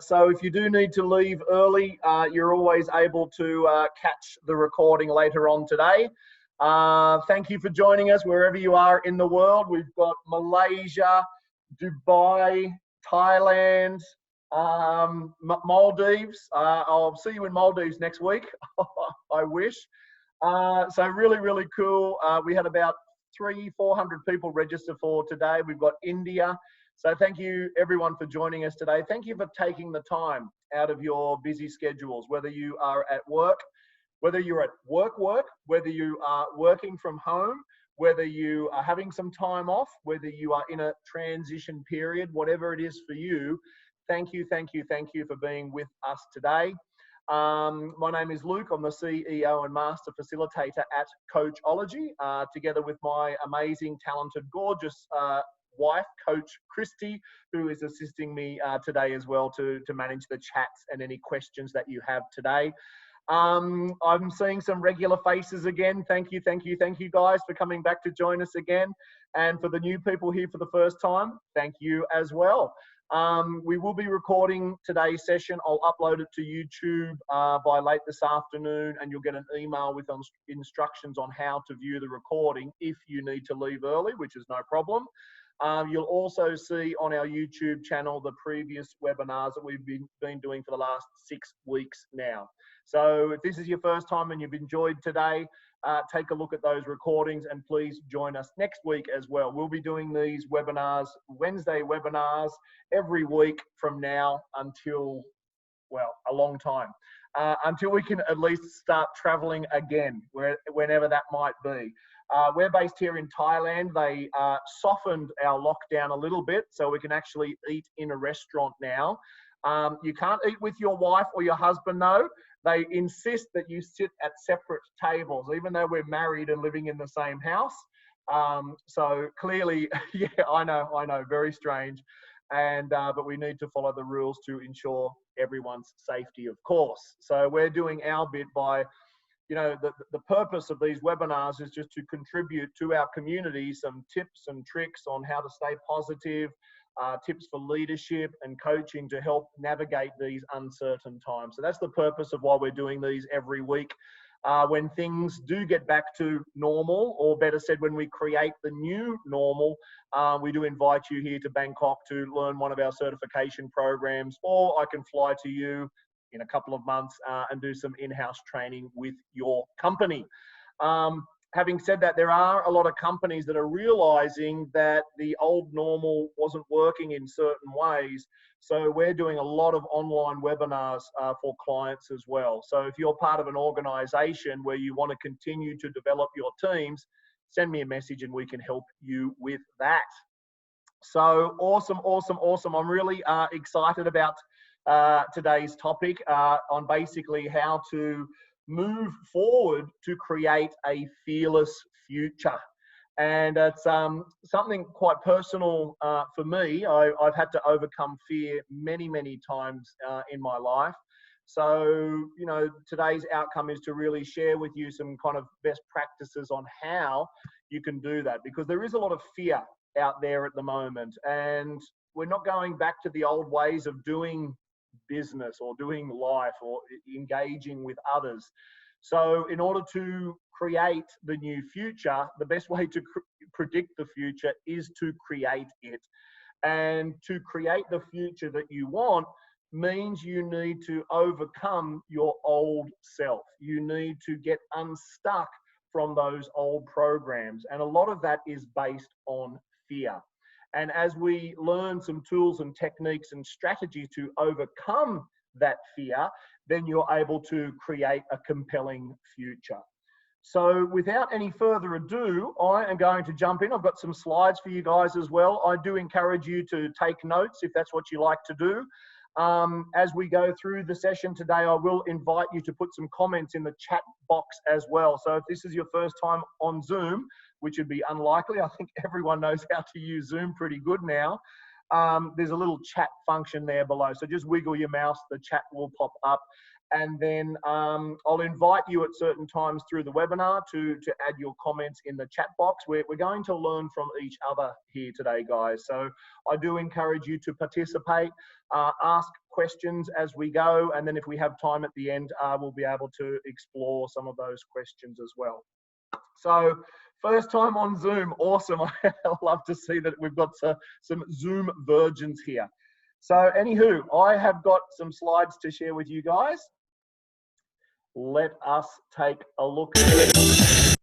So if you do need to leave early, you're always able to catch the recording later on today. Thank you for joining us wherever you are in the world. We've got Malaysia, Dubai, Thailand, Maldives. I'll see you in Maldives next week. I wish. So really, really cool. We had about 400 people register for today. We've got India. So thank you everyone for joining us today. Thank you for taking the time out of your busy schedules, whether you are at work, whether you're at work, whether you are working from home, whether you are having some time off, whether you are in a transition period, whatever it is for you. Thank you for being with us today. My name is Luke. I'm the CEO and Master Facilitator at Coachology, together with my amazing, talented, gorgeous wife, Coach Christy, who is assisting me today as well to manage the chats and any questions that you have today. I'm seeing some regular faces again. Thank you guys for coming back to join us again. And for the new people here for the first time, thank you as well. We will be recording today's session. I'll upload it to YouTube by late this afternoon, and you'll get an email with instructions on how to view the recording if you need to leave early, which is no problem. You'll also see on our YouTube channel the previous webinars that we've been doing for the last 6 weeks now. So if this is your first time and you've enjoyed today, take a look at those recordings and please join us next week as well. We'll be doing these webinars, Wednesday webinars, every week from now until, well, a long time. Until we can at least start traveling again, whenever that might be. We're based here in Thailand. They softened our lockdown a little bit, so we can actually eat in a restaurant now. You can't eat with your wife or your husband, though. They insist that you sit at separate tables, even though we're married and living in the same house. So clearly, yeah, I know, very strange. But we need to follow the rules to ensure everyone's safety, of course. So we're doing our bit by, the purpose of these webinars is just to contribute to our community some tips and tricks on how to stay positive, tips for leadership and coaching to help navigate these uncertain times. So that's the purpose of why we're doing these every week. When things do get back to normal, or better said, when we create the new normal, we do invite you here to Bangkok to learn one of our certification programs, or I can fly to you in a couple of months and do some in-house training with your company. Having said that, there are a lot of companies that are realizing that the old normal wasn't working in certain ways. So we're doing a lot of online webinars for clients as well. So if you're part of an organization where you want to continue to develop your teams, send me a message and we can help you with that. So awesome. I'm really excited about today's topic on basically how to move forward to create a fearless future. And it's something quite personal for me. I've had to overcome fear many times in my life. So, today's outcome is to really share with you some kind of best practices on how you can do that, because there is a lot of fear out there at the moment, and we're not going back to the old ways of doing business or doing life or engaging with others. So in order to create the new future, the best way to predict the future is to create it. And to create the future that you want means you need to overcome your old self. You need to get unstuck from those old programs. And a lot of that is based on fear. And as we learn some tools and techniques and strategies to overcome that fear, then you're able to create a compelling future. So without any further ado, I am going to jump in. I've got some slides for you guys as well. I do encourage you to take notes if that's what you like to do. As we go through the session today, I will invite you to put some comments in the chat box as well. So if this is your first time on Zoom, which would be unlikely, I think everyone knows how to use Zoom pretty good now. There's a little chat function there below. So just wiggle your mouse, the chat will pop up. And then I'll invite you at certain times through the webinar to add your comments in the chat box. We're going to learn from each other here today, guys. So I do encourage you to participate, ask questions as we go, and then if we have time at the end, we'll be able to explore some of those questions as well. So first time on Zoom, awesome. I love to see that we've got some Zoom virgins here. So anywho, I have got some slides to share with you guys. Let us take a look at it.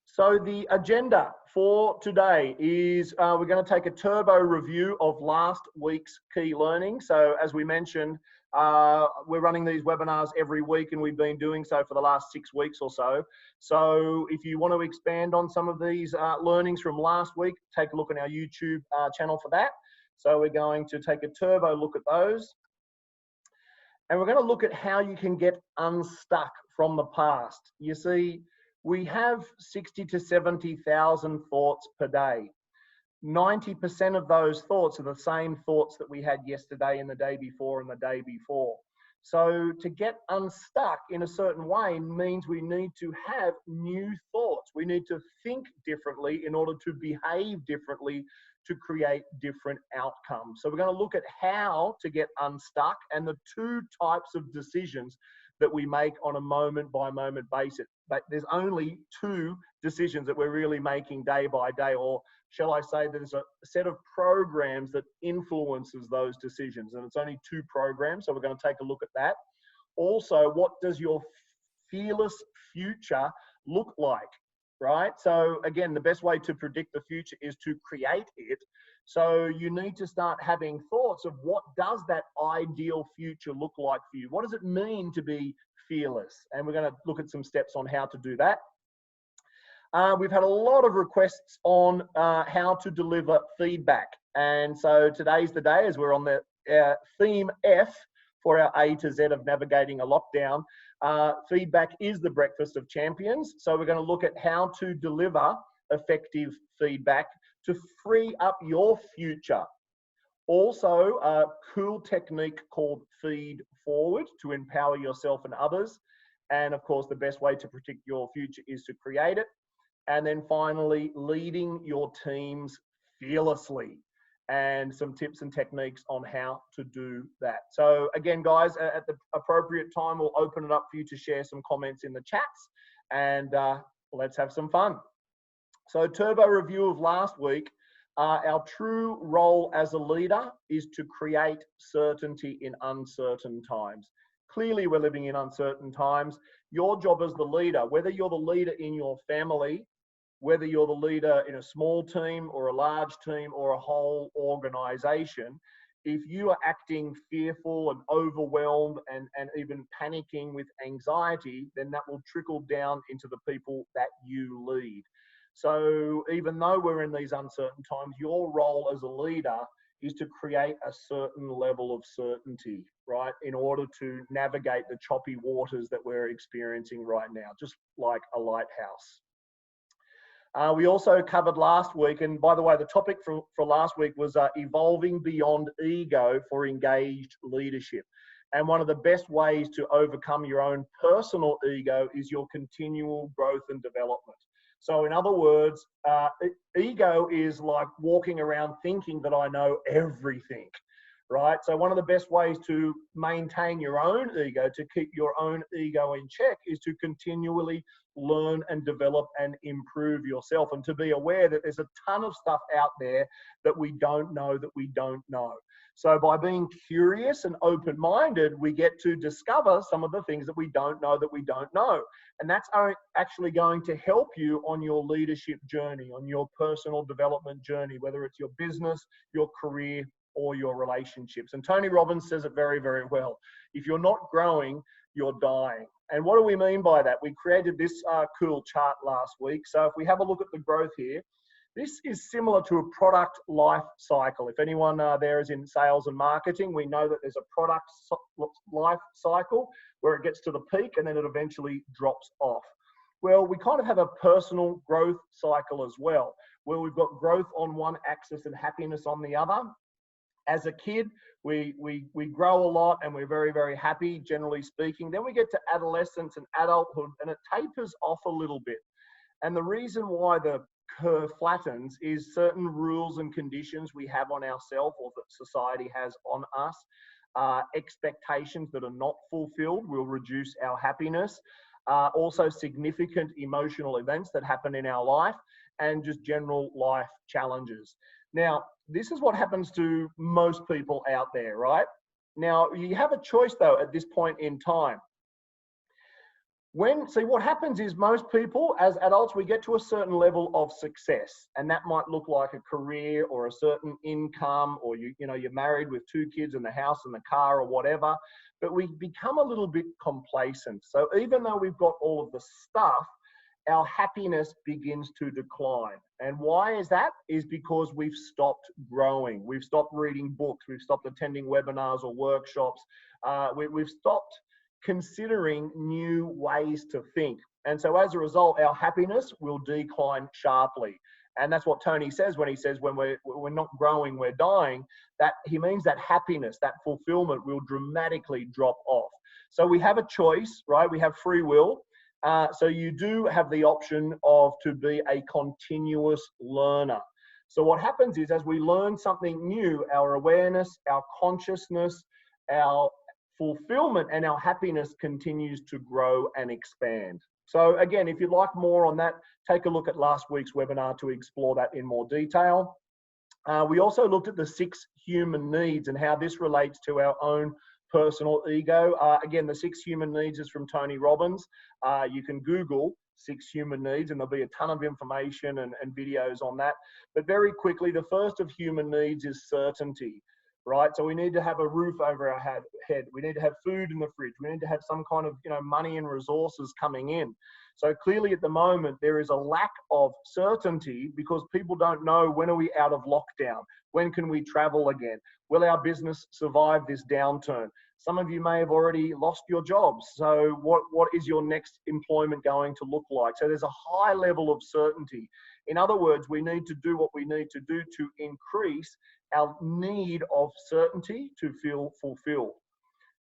So the agenda for today is we're going to take a turbo review of last week's key learning. So as we mentioned, we're running these webinars every week, and we've been doing so for the last 6 weeks or so. So if you want to expand on some of these learnings from last week, take a look on our YouTube channel for that. So we're going to take a turbo look at those. And we're going to look at how you can get unstuck from the past. You see, we have 60 to 70,000 thoughts per day. 90% of those thoughts are the same thoughts that we had yesterday and the day before and the day before. So to get unstuck in a certain way means we need to have new thoughts. We need to think differently in order to behave differently to create different outcomes. So we're going to look at how to get unstuck and the 2 types of decisions that we make on a moment by moment basis. But there's only 2 decisions that we're really making day by day, or shall I say there's a set of programs that influences those decisions, and it's only 2 programs. So we're going to take a look at that. Also, what does your fearless future look like? Right? So again, the best way to predict the future is to create it. So you need to start having thoughts of what does that ideal future look like for you? What does it mean to be fearless? And we're going to look at some steps on how to do that. We've had a lot of requests on how to deliver feedback. And so today's the day, as we're on the theme F for our A to Z of navigating a lockdown. Feedback is the breakfast of champions. So we're going to look at how to deliver effective feedback to free up your future. Also, a cool technique called feed forward to empower yourself and others. And of course, the best way to predict your future is to create it. And then finally, leading your teams fearlessly, and some tips and techniques on how to do that. So again, guys, at the appropriate time, we'll open it up for you to share some comments in the chats, and let's have some fun. So turbo review of last week. Our true role as a leader is to create certainty in uncertain times. Clearly, we're living in uncertain times. Your job as the leader, whether you're the leader in your family, whether you're the leader in a small team or a large team or a whole organization, if you are acting fearful and overwhelmed and even panicking with anxiety, then that will trickle down into the people that you lead. So even though we're in these uncertain times, your role as a leader is to create a certain level of certainty, right, in order to navigate the choppy waters that we're experiencing right now, just like a lighthouse. We also covered last week, and by the way, the topic for last week was evolving beyond ego for engaged leadership. And one of the best ways to overcome your own personal ego is your continual growth and development. So in other words, ego is like walking around thinking that I know everything, right? So one of the best ways to maintain your own ego, to keep your own ego in check, is to continually learn and develop and improve yourself, and to be aware that there's a ton of stuff out there that we don't know that we don't know. So by being curious and open-minded, we get to discover some of the things that we don't know that we don't know. And that's actually going to help you on your leadership journey, on your personal development journey, whether it's your business, your career, or your relationships. And Tony Robbins says it very, very well. If you're not growing, you're dying. And what do we mean by that? We created this cool chart last week. So if we have a look at the growth here, this is similar to a product life cycle. If anyone there is in sales and marketing, we know that there's a product life cycle where it gets to the peak and then it eventually drops off. Well, we kind of have a personal growth cycle as well, where we've got growth on one axis and happiness on the other. As a kid, we grow a lot and we're very, very happy, generally speaking. Then we get to adolescence and adulthood, and it tapers off a little bit. And the reason why the curve flattens is certain rules and conditions we have on ourselves or that society has on us. Expectations that are not fulfilled will reduce our happiness. Also, significant emotional events that happen in our life, and just general life challenges. Now, this is what happens to most people out there, right? Now, you have a choice though at this point in time. See, what happens is most people as adults, we get to a certain level of success, and that might look like a career or a certain income, or you're married with 2 kids and the house and the car or whatever, but we become a little bit complacent. So even though we've got all of the stuff, our happiness begins to decline. And why is that? Is because we've stopped growing. We've stopped reading books. We've stopped attending webinars or workshops. We've stopped considering new ways to think. And so as a result, our happiness will decline sharply. And that's what Tony says when he says when we're not growing, we're dying. That he means that happiness, that fulfillment will dramatically drop off. So we have a choice, right? We have free will. So you do have the option to be a continuous learner. So what happens is as we learn something new, our awareness, our consciousness, our fulfillment and our happiness continues to grow and expand. So again, if you'd like more on that, take a look at last week's webinar to explore that in more detail. We also looked at the 6 human needs and how this relates to our own personal ego. Again, the 6 human needs is from Tony Robbins. You can Google 6 human needs and there'll be a ton of information and videos on that. But very quickly, the first of human needs is certainty. Right, so we need to have a roof over our head. We need to have food in the fridge. We need to have some kind of money and resources coming in. So clearly, at the moment, there is a lack of certainty because people don't know, when are we out of lockdown? When can we travel again? Will our business survive this downturn? Some of you may have already lost your jobs. So what is your next employment going to look like? So there's a high level of certainty. In other words, we need to do what we need to do to increase our need of certainty to feel fulfilled.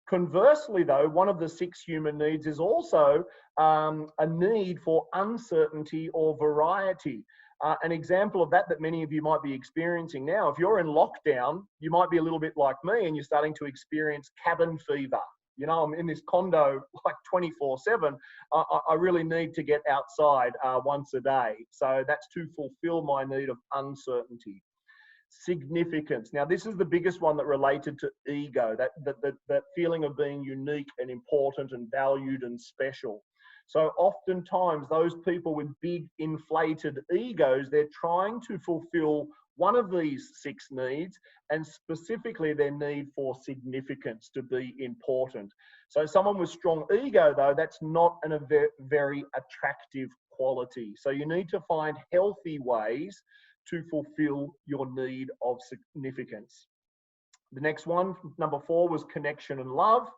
Conversely, though, one of the 6 human needs is also a need for uncertainty or variety. An example of that many of you might be experiencing now, if you're in lockdown, you might be a little bit like me and you're starting to experience cabin fever. I'm in this condo like 24/7. I really need to get outside once a day. So that's to fulfill my need of uncertainty. Significance. Now, this is the biggest one that related to ego, that feeling of being unique and important and valued and special. So oftentimes those people with big inflated egos, they're trying to fulfill one of these 6 needs, and specifically their need for significance, to be important. So someone with strong ego, though, that's not a very attractive quality. So you need to find healthy ways to fulfill your need of significance. The next one, number 4, was connection and love.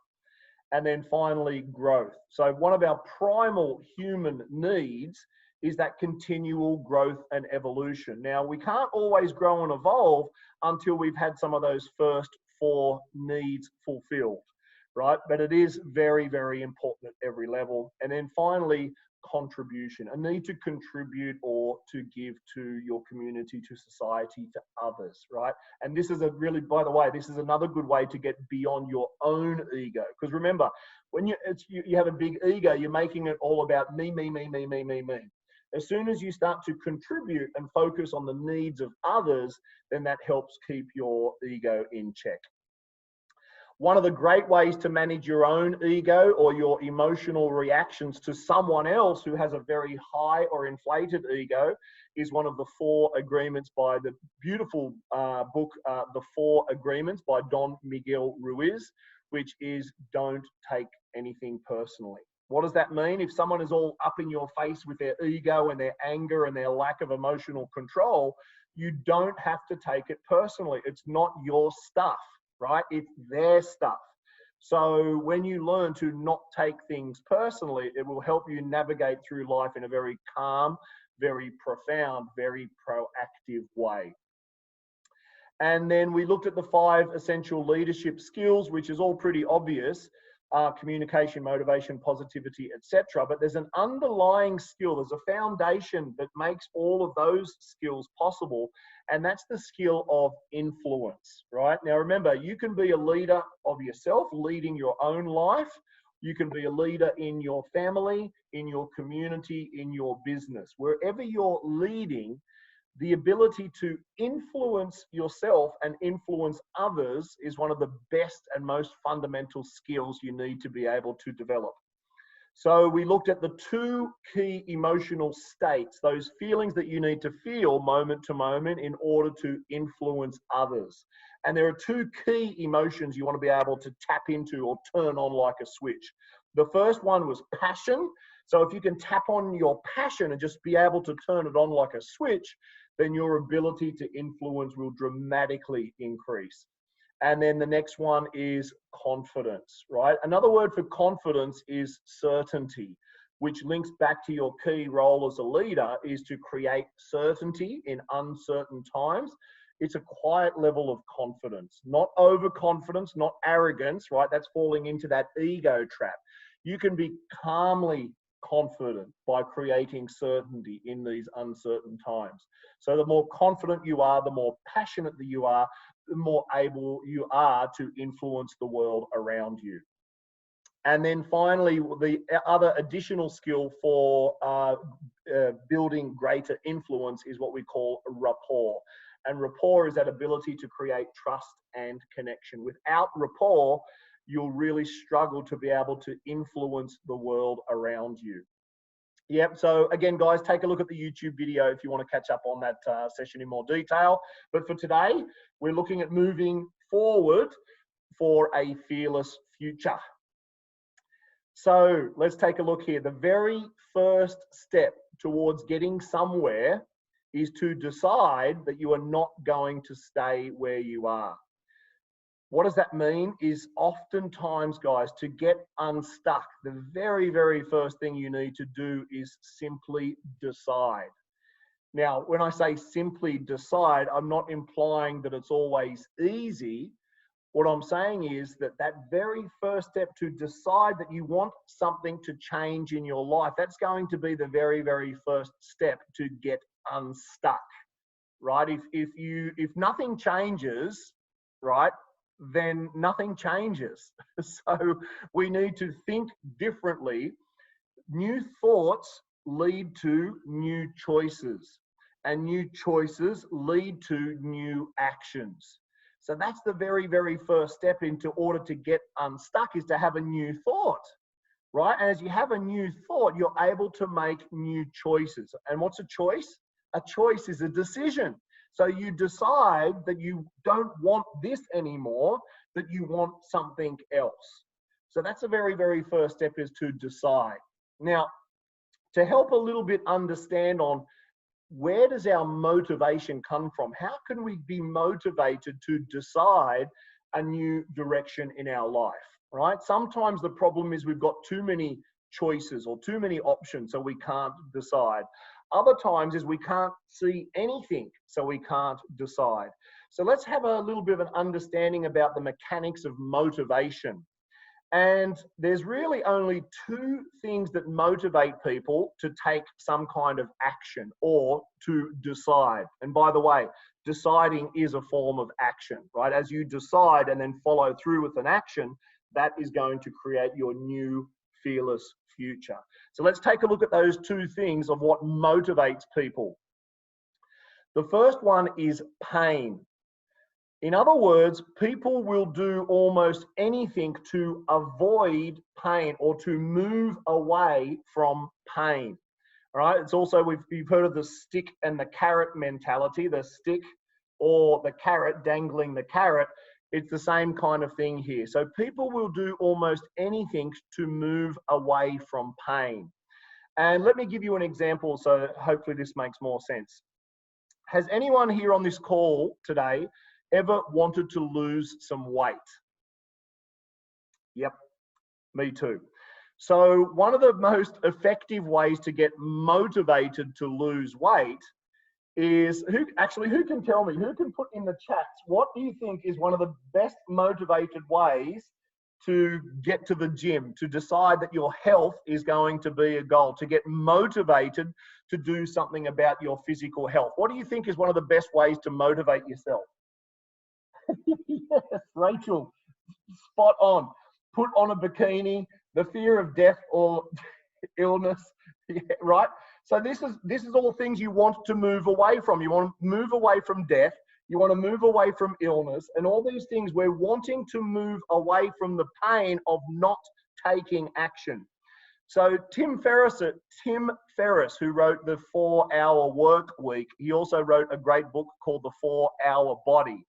And then finally, growth. So one of our primal human needs is that continual growth and evolution. Now, we can't always grow and evolve until we've had some of those first 4 needs fulfilled, right? But it is very, very important at every level. And then finally, contribution, a need to contribute or to give to your community, to society, to others, right? And this is by the way, this is another good way to get beyond your own ego. Because remember, when you have a big ego, you're making it all about me, me, me, me, me, me, me. As soon as you start to contribute and focus on the needs of others, then that helps keep your ego in check. One of the great ways to manage your own ego or your emotional reactions to someone else who has a very high or inflated ego is one of the 4 agreements by the beautiful book, The 4 Agreements by Don Miguel Ruiz, which is don't take anything personally. What does that mean? If someone is all up in your face with their ego and their anger and their lack of emotional control, you don't have to take it personally. It's not your stuff. Right? It's their stuff. So when you learn to not take things personally, it will help you navigate through life in a very calm, very profound, very proactive way. And then we looked at the 5 essential leadership skills, which is all pretty obvious. Communication, motivation, positivity, etc. But there's an underlying skill, there's a foundation that makes all of those skills possible, and that's the skill of influence, right? Now remember, you can be a leader of yourself, leading your own life. You can be a leader in your family, in your community, in your business. Wherever you're leading, the ability to influence yourself and influence others is one of the best and most fundamental skills you need to be able to develop. So we looked at the 2 key emotional states, those feelings that you need to feel moment to moment in order to influence others. And there are 2 key emotions you want to be able to tap into or turn on like a switch. The first one was passion. So if you can tap on your passion and just be able to turn it on like a switch, then your ability to influence will dramatically increase. And then the next one is confidence, right? Another word for confidence is certainty, which links back to your key role as a leader, is to create certainty in uncertain times. It's a quiet level of confidence, not overconfidence, not arrogance, right? That's falling into that ego trap. You can be calmly confident by creating certainty in these uncertain times. So the more confident you are, the more passionate that you are, the more able you are to influence the world around you. And then finally, the other additional skill for building greater influence is what we call rapport. And rapport is that ability to create trust and connection. Without rapport, you'll really struggle to be able to influence the world around you. Yep, so again, guys, take a look at the YouTube video if you want to catch up on that session in more detail. But for today, we're looking at moving forward for a fearless future. So let's take a look here. The very first step towards getting somewhere is to decide that you are not going to stay where you are. What does that mean? Is oftentimes, guys, to get unstuck, the very, very first thing you need to do is simply decide. Now, when I say simply decide, I'm not implying that it's always easy. What I'm saying is that that very first step to decide that you want something to change in your life, that's going to be the very, very first step to get unstuck, right? If nothing changes, right, then nothing changes. So we need to think differently. New thoughts lead to new choices, and new choices lead to new actions. So that's the very, very first step into order to get unstuck, is to have a new thought, right? And as you have a new thought, you're able to make new choices. And what's a choice? A choice is a decision. So you decide that you don't want this anymore, that you want something else. So that's the very, very first step, is to decide. Now, to help a little bit understand on where does our motivation come from? How can we be motivated to decide a new direction in our life, right? Sometimes the problem is we've got too many choices or too many options, so we can't decide. Other times is we can't see anything, so we can't decide. So let's have a little bit of an understanding about the mechanics of motivation. And there's really only 2 things that motivate people to take some kind of action or to decide. And by the way, deciding is a form of action, right? As you decide and then follow through with an action, that is going to create your new fearless future. So let's take a look at those 2 things of what motivates people. The first one is pain. In other words, people will do almost anything to avoid pain or to move away from pain. All right. It's also, you've heard of the stick and the carrot mentality, the stick or the carrot, dangling the carrot. It's the same kind of thing here. So people will do almost anything to move away from pain. And let me give you an example, so hopefully this makes more sense. Has anyone here on this call today ever wanted to lose some weight? Yep, me too. So one of the most effective ways to get motivated to lose weight is who can tell me, who can put in the chats, what do you think is one of the best motivated ways to get to the gym, to decide that your health is going to be a goal, to get motivated to do something about your physical health? What do you think is one of the best ways to motivate yourself? Yes, Rachel, spot on. Put on a bikini, the fear of death or illness, yeah, right? So this is all things you want to move away from. You want to move away from death. You want to move away from illness, and all these things. We're wanting to move away from the pain of not taking action. So Tim Ferriss, who wrote the 4-Hour Work Week, he also wrote a great book called The 4-Hour Body.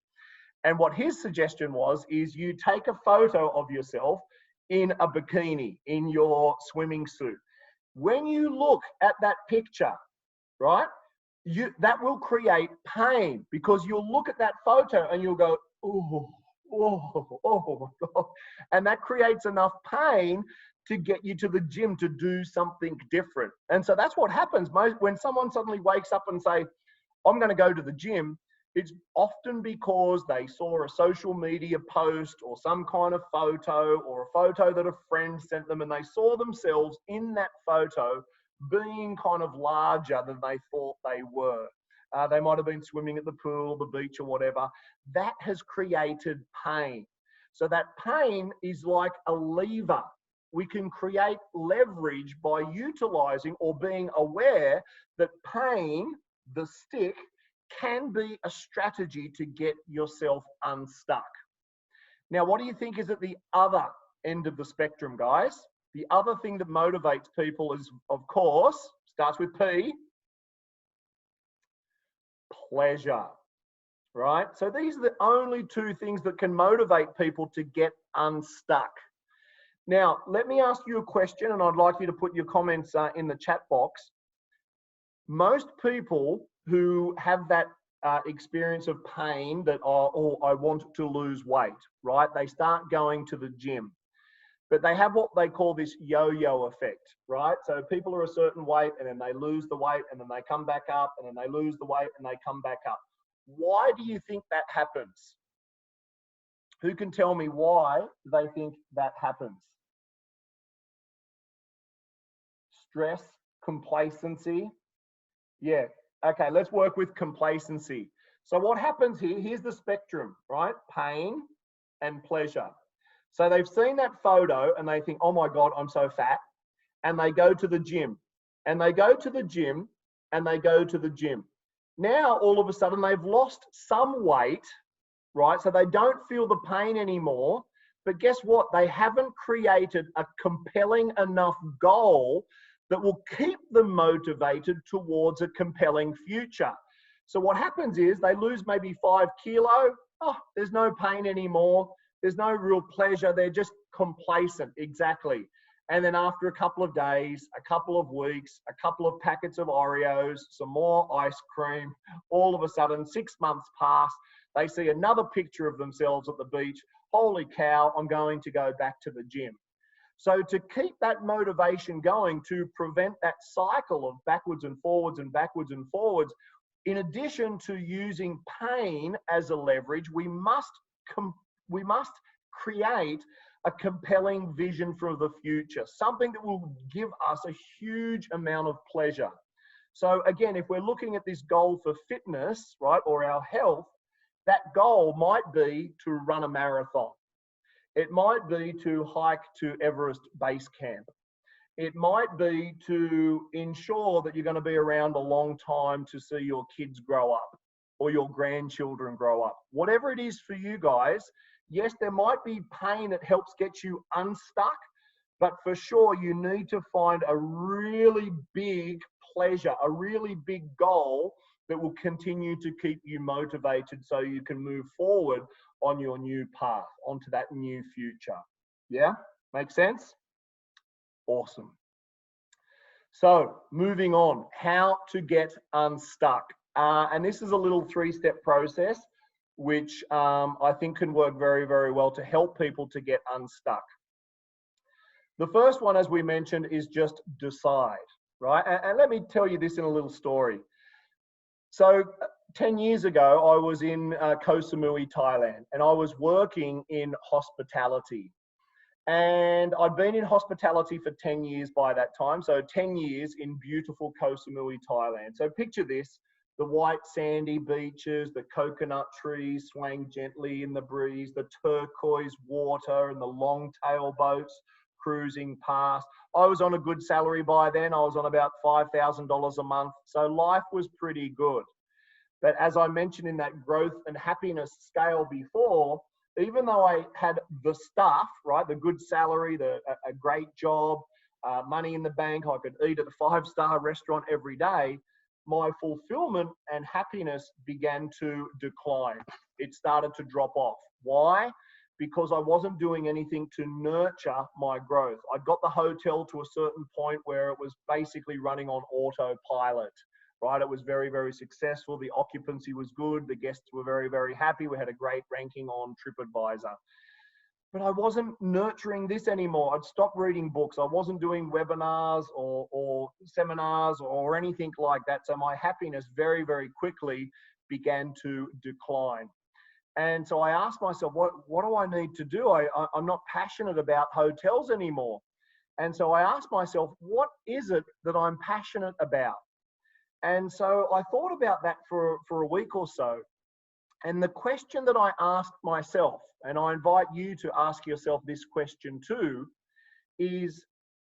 And what his suggestion was is you take a photo of yourself in a bikini, in your swimming suit. When you look at that picture, right, that will create pain, because you'll look at that photo and you'll go, oh, my God. And that creates enough pain to get you to the gym to do something different. And so that's what happens when someone suddenly wakes up and say, I'm going to go to the gym. It's often because they saw a social media post or some kind of photo, or a photo that a friend sent them, and they saw themselves in that photo being kind of larger than they thought they were. They might have been swimming at the pool, the beach, or whatever. That has created pain. So that pain is like a lever. We can create leverage by utilizing or being aware that pain, the stick, can be a strategy to get yourself unstuck. Now, what do you think is at the other end of the spectrum, guys? The other thing that motivates people is, of course, starts with P, pleasure, right? So these are the only two things that can motivate people to get unstuck. Now, let me ask you a question, and I'd like you to put your comments in the chat box. Most people who have that experience of pain, that I want to lose weight, right? They start going to the gym, but they have what they call this yo-yo effect, right? So people are a certain weight, and then they lose the weight, and then they come back up, and then they lose the weight, and they come back up. Why do you think that happens? Who can tell me why they think that happens? Stress, complacency. Yeah, okay, let's work with complacency. So what happens here, here's the spectrum, right? Pain and pleasure. So they've seen that photo and they think, oh my God, I'm so fat. And they go to the gym, and they go to the gym, and they go to the gym. Now, all of a sudden, they've lost some weight, right? So they don't feel the pain anymore. But guess what? They haven't created a compelling enough goal that will keep them motivated towards a compelling future. So what happens is they lose maybe 5 kilos. Oh, there's no pain anymore. There's no real pleasure. They're just complacent, exactly. And then after a couple of days, a couple of weeks, a couple of packets of Oreos, some more ice cream, all of a sudden 6 months pass. They see another picture of themselves at the beach. Holy cow, I'm going to go back to the gym. So to keep that motivation going, to prevent that cycle of backwards and forwards and backwards and forwards, in addition to using pain as a leverage, we must create a compelling vision for the future, something that will give us a huge amount of pleasure. So again, if we're looking at this goal for fitness, right, or our health, that goal might be to run a marathon. It might be to hike to Everest Base Camp. It might be to ensure that you're going to be around a long time to see your kids grow up or your grandchildren grow up. Whatever it is for you guys, yes, there might be pain that helps get you unstuck, but for sure you need to find a really big pleasure, a really big goal that will continue to keep you motivated so you can move forward on your new path, onto that new future. Yeah, make sense? Awesome. So moving on, how to get unstuck. And this is a little 3-step process, which I think can work very, very well to help people to get unstuck. The first one, as we mentioned, is just decide, right? And let me tell you this in a little story. So 10 years ago, I was in Koh Samui, Thailand, and I was working in hospitality. And I'd been in hospitality for 10 years by that time. So 10 years in beautiful Koh Samui, Thailand. So picture this, the white sandy beaches, the coconut trees swaying gently in the breeze, the turquoise water and the long tail boats cruising past. I was on a good salary by then. I was on about $5,000 a month. So life was pretty good. But as I mentioned in that growth and happiness scale before, even though I had the stuff, right, the good salary, a great job, money in the bank, I could eat at a five-star restaurant every day, my fulfillment and happiness began to decline. It started to drop off. Why? Because I wasn't doing anything to nurture my growth. I got the hotel to a certain point where it was basically running on autopilot. Right, it was very, very successful. The occupancy was good. The guests were very, very happy. We had a great ranking on TripAdvisor. But I wasn't nurturing this anymore. I'd stopped reading books. I wasn't doing webinars or seminars or anything like that. So my happiness very, very quickly began to decline. And so I asked myself, what do I need to do? I'm not passionate about hotels anymore. And so I asked myself, what is it that I'm passionate about? And so I thought about that for a week or so. And the question that I asked myself, and I invite you to ask yourself this question too, is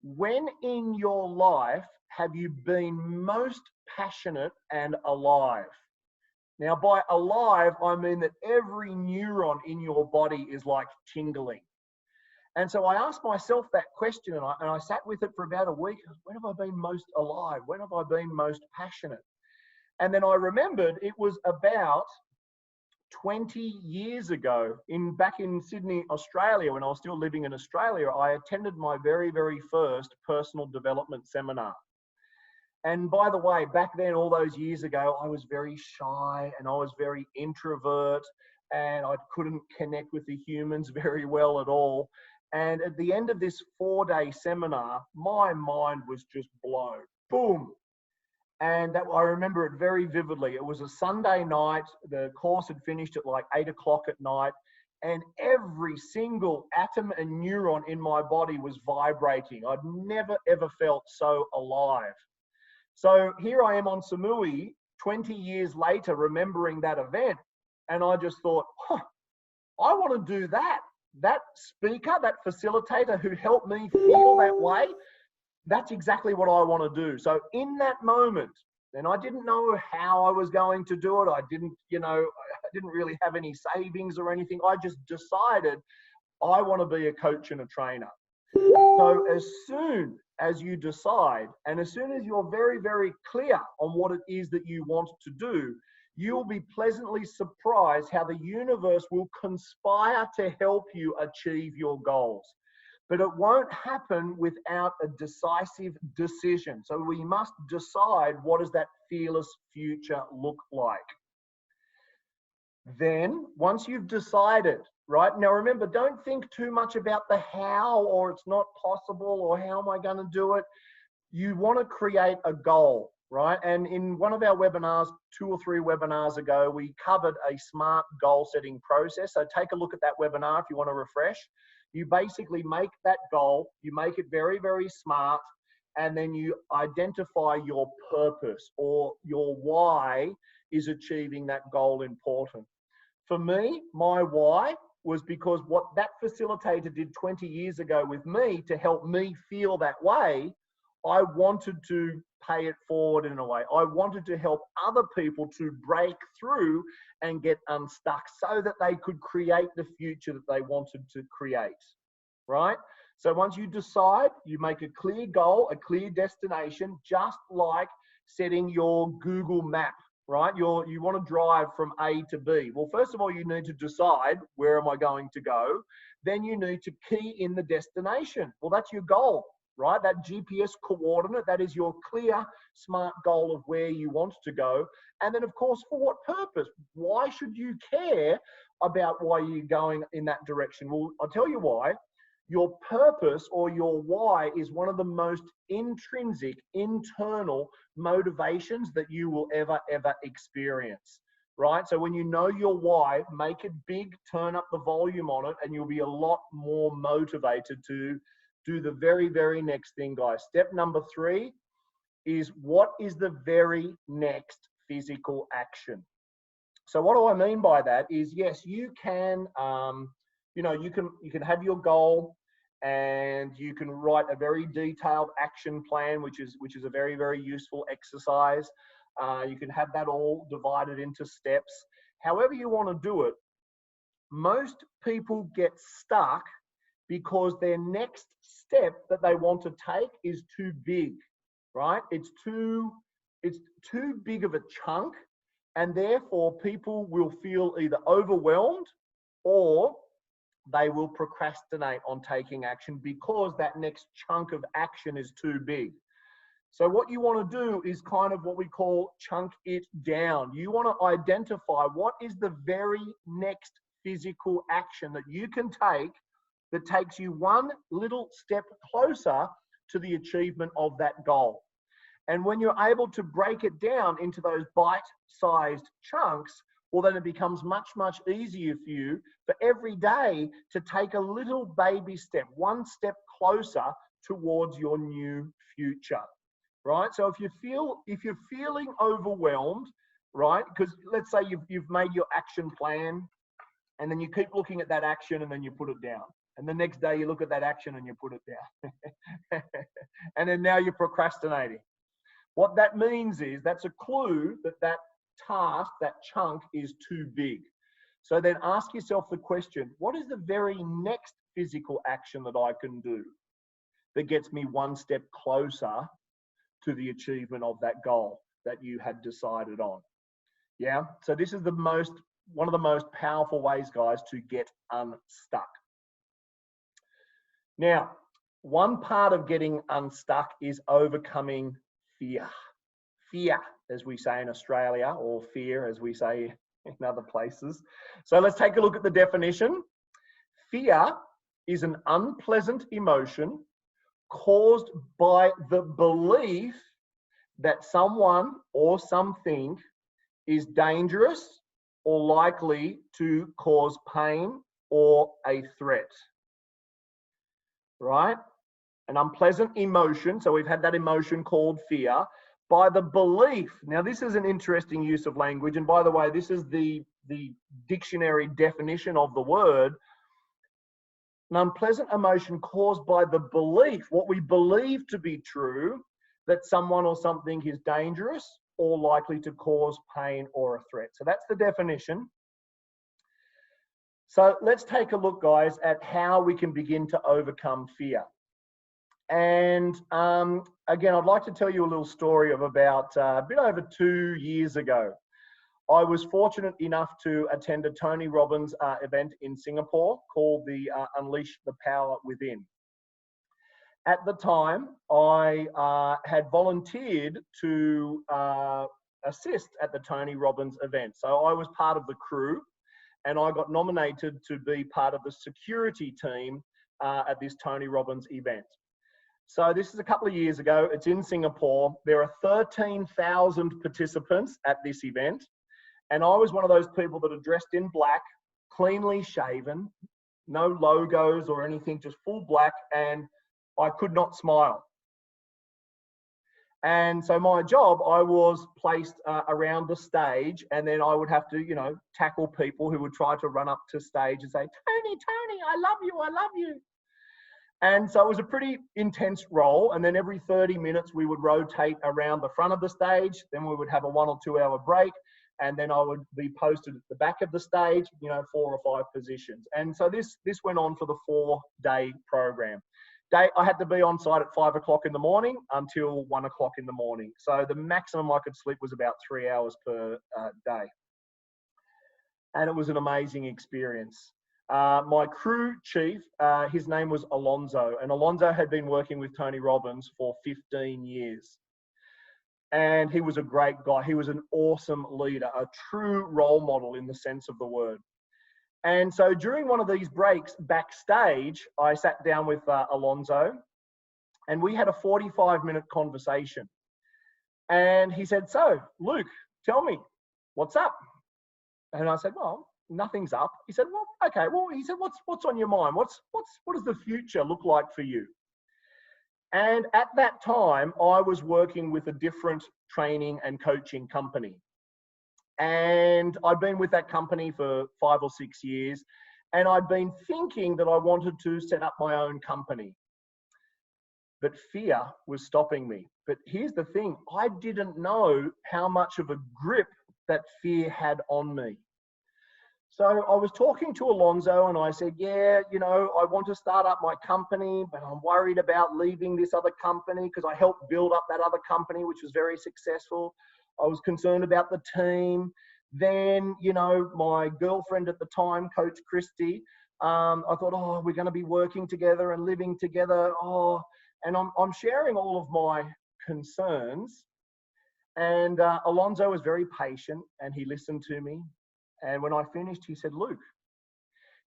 when in your life have you been most passionate and alive? Now, by alive, I mean that every neuron in your body is like tingling. And so I asked myself that question, and I sat with it for about a week. When have I been most alive? When have I been most passionate? And then I remembered it was about 20 years ago, back in Sydney, Australia, when I was still living in Australia. I attended my very, very first personal development seminar. And by the way, back then, all those years ago, I was very shy and I was very introvert and I couldn't connect with the humans very well at all. And at the end of this 4-day seminar, my mind was just blown. Boom. And I remember it very vividly. It was a Sunday night. The course had finished at like 8 o'clock at night. And every single atom and neuron in my body was vibrating. I'd never, ever felt so alive. So here I am on Samui, 20 years later, remembering that event. And I just thought, I want to do that. That speaker, that facilitator who helped me feel that way, that's exactly what I want to do. So in that moment, and I didn't know how I was going to do it. I didn't really have any savings or anything. I just decided I want to be a coach and a trainer. So as soon as you decide, and as soon as you're very, very clear on what it is that you want to do, you'll be pleasantly surprised how the universe will conspire to help you achieve your goals. But it won't happen without a decisive decision. So we must decide, what does that fearless future look like? Then, once you've decided, right? Now remember, don't think too much about the how, or it's not possible, or how am I going to do it? You want to create a goal, right? And in one of our webinars, 2 or 3 webinars ago, we covered a SMART goal setting process. So take a look at that webinar if you want to refresh. You basically make that goal, you make it very, very smart, and then you identify your purpose, or your why is achieving that goal important. For me, my why was because what that facilitator did 20 years ago with me to help me feel that way, I wanted to pay it forward in a way. I wanted to help other people to break through and get unstuck so that they could create the future that they wanted to create, right? So once you decide, you make a clear goal, a clear destination, just like setting your Google map, right? You want to drive from A to B. Well, first of all, you need to decide, where am I going to go? Then you need to key in the destination. Well, that's your goal, right? That GPS coordinate, that is your clear, smart goal of where you want to go. And then, of course, for what purpose? Why should you care about why you're going in that direction? Well, I'll tell you why. Your purpose or your why is one of the most intrinsic, internal motivations that you will ever experience, right? So when you know your why, make it big, turn up the volume on it, and you'll be a lot more motivated to do the very next thing, guys. Step number 3 is, what is the very next physical action? So what do I mean by that is, yes, you can, you can have your goal, and you can write a very detailed action plan, which is a very useful exercise. You can have that all divided into steps. However you want to do it, most people get stuck because their next step that they want to take is too big, right? It's too big of a chunk, and therefore people will feel either overwhelmed or they will procrastinate on taking action because that next chunk of action is too big. So what you want to do is kind of what we call chunk it down. You want to identify what is the very next physical action that you can take that takes you one little step closer to the achievement of that goal. And when you're able to break it down into those bite-sized chunks, well, then it becomes much easier for you for every day to take a little baby step, one step closer towards your new future, right? So if you're feeling overwhelmed, right? Because let's say you've made your action plan, and then you keep looking at that action, and then you put it down. And the next day you look at that action and you put it down. And then now you're procrastinating. What that means is that's a clue that that task, that chunk is too big. So then ask yourself the question, what is the very next physical action that I can do that gets me one step closer to the achievement of that goal that you had decided on? Yeah. So this is one of the most powerful ways, guys, to get unstuck. Now, one part of getting unstuck is overcoming fear. Fear, as we say in Australia, or fear, as we say in other places. So let's take a look at the definition. Fear is an unpleasant emotion caused by the belief that someone or something is dangerous or likely to cause pain or a threat. Right? An unpleasant emotion. So we've had that emotion called fear by the belief. Now, this is an interesting use of language. And by the way, this is the dictionary definition of the word. An unpleasant emotion caused by the belief, what we believe to be true, that someone or something is dangerous or likely to cause pain or a threat. So that's the definition. So let's take a look, guys, at how we can begin to overcome fear. And again, I'd like to tell you a little story of about a bit over 2 years ago. I was fortunate enough to attend a Tony Robbins event in Singapore called the Unleash the Power Within. At the time, I had volunteered to assist at the Tony Robbins event. So I was part of the crew, and I got nominated to be part of the security team at this Tony Robbins event. So this is a couple of years ago. It's in Singapore. There are 13,000 participants at this event. And I was one of those people that are dressed in black, cleanly shaven, no logos or anything, just full black, and I could not smile. And so my job, I was placed around the stage, and then I would have to, tackle people who would try to run up to stage and say, Tony, I love you, I love you. And so it was a pretty intense role. And then every 30 minutes, we would rotate around the front of the stage. Then we would have a 1 or 2 hour break. And then I would be posted at the back of the stage, 4 or 5 positions. And so this went on for the 4-day program. I had to be on site at 5 o'clock in the morning until 1 o'clock in the morning. So the maximum I could sleep was about 3 hours per day. And it was an amazing experience. My crew chief, his name was Alonzo, and Alonzo had been working with Tony Robbins for 15 years. And he was a great guy. He was an awesome leader, a true role model in the sense of the word. And so during one of these breaks backstage, I sat down with Alonzo, and we had a 45-minute conversation. And he said, "So, Luke, tell me, what's up?" And I said, "Well, nothing's up." He said, "Well, okay." Well, he said, "What's on your mind? What does the future look like for you?" And at that time, I was working with a different training and coaching company. And I'd been with that company for 5 or 6 years. And I'd been thinking that I wanted to set up my own company. But fear was stopping me. But here's the thing, I didn't know how much of a grip that fear had on me. So I was talking to Alonzo and I said, "Yeah, I want to start up my company, but I'm worried about leaving this other company because I helped build up that other company, which was very successful. I was concerned about the team." Then, my girlfriend at the time, Coach Christy, I thought, "Oh, we're going to be working together and living together." And I'm sharing all of my concerns. And Alonzo was very patient and he listened to me. And when I finished, he said, "Luke,"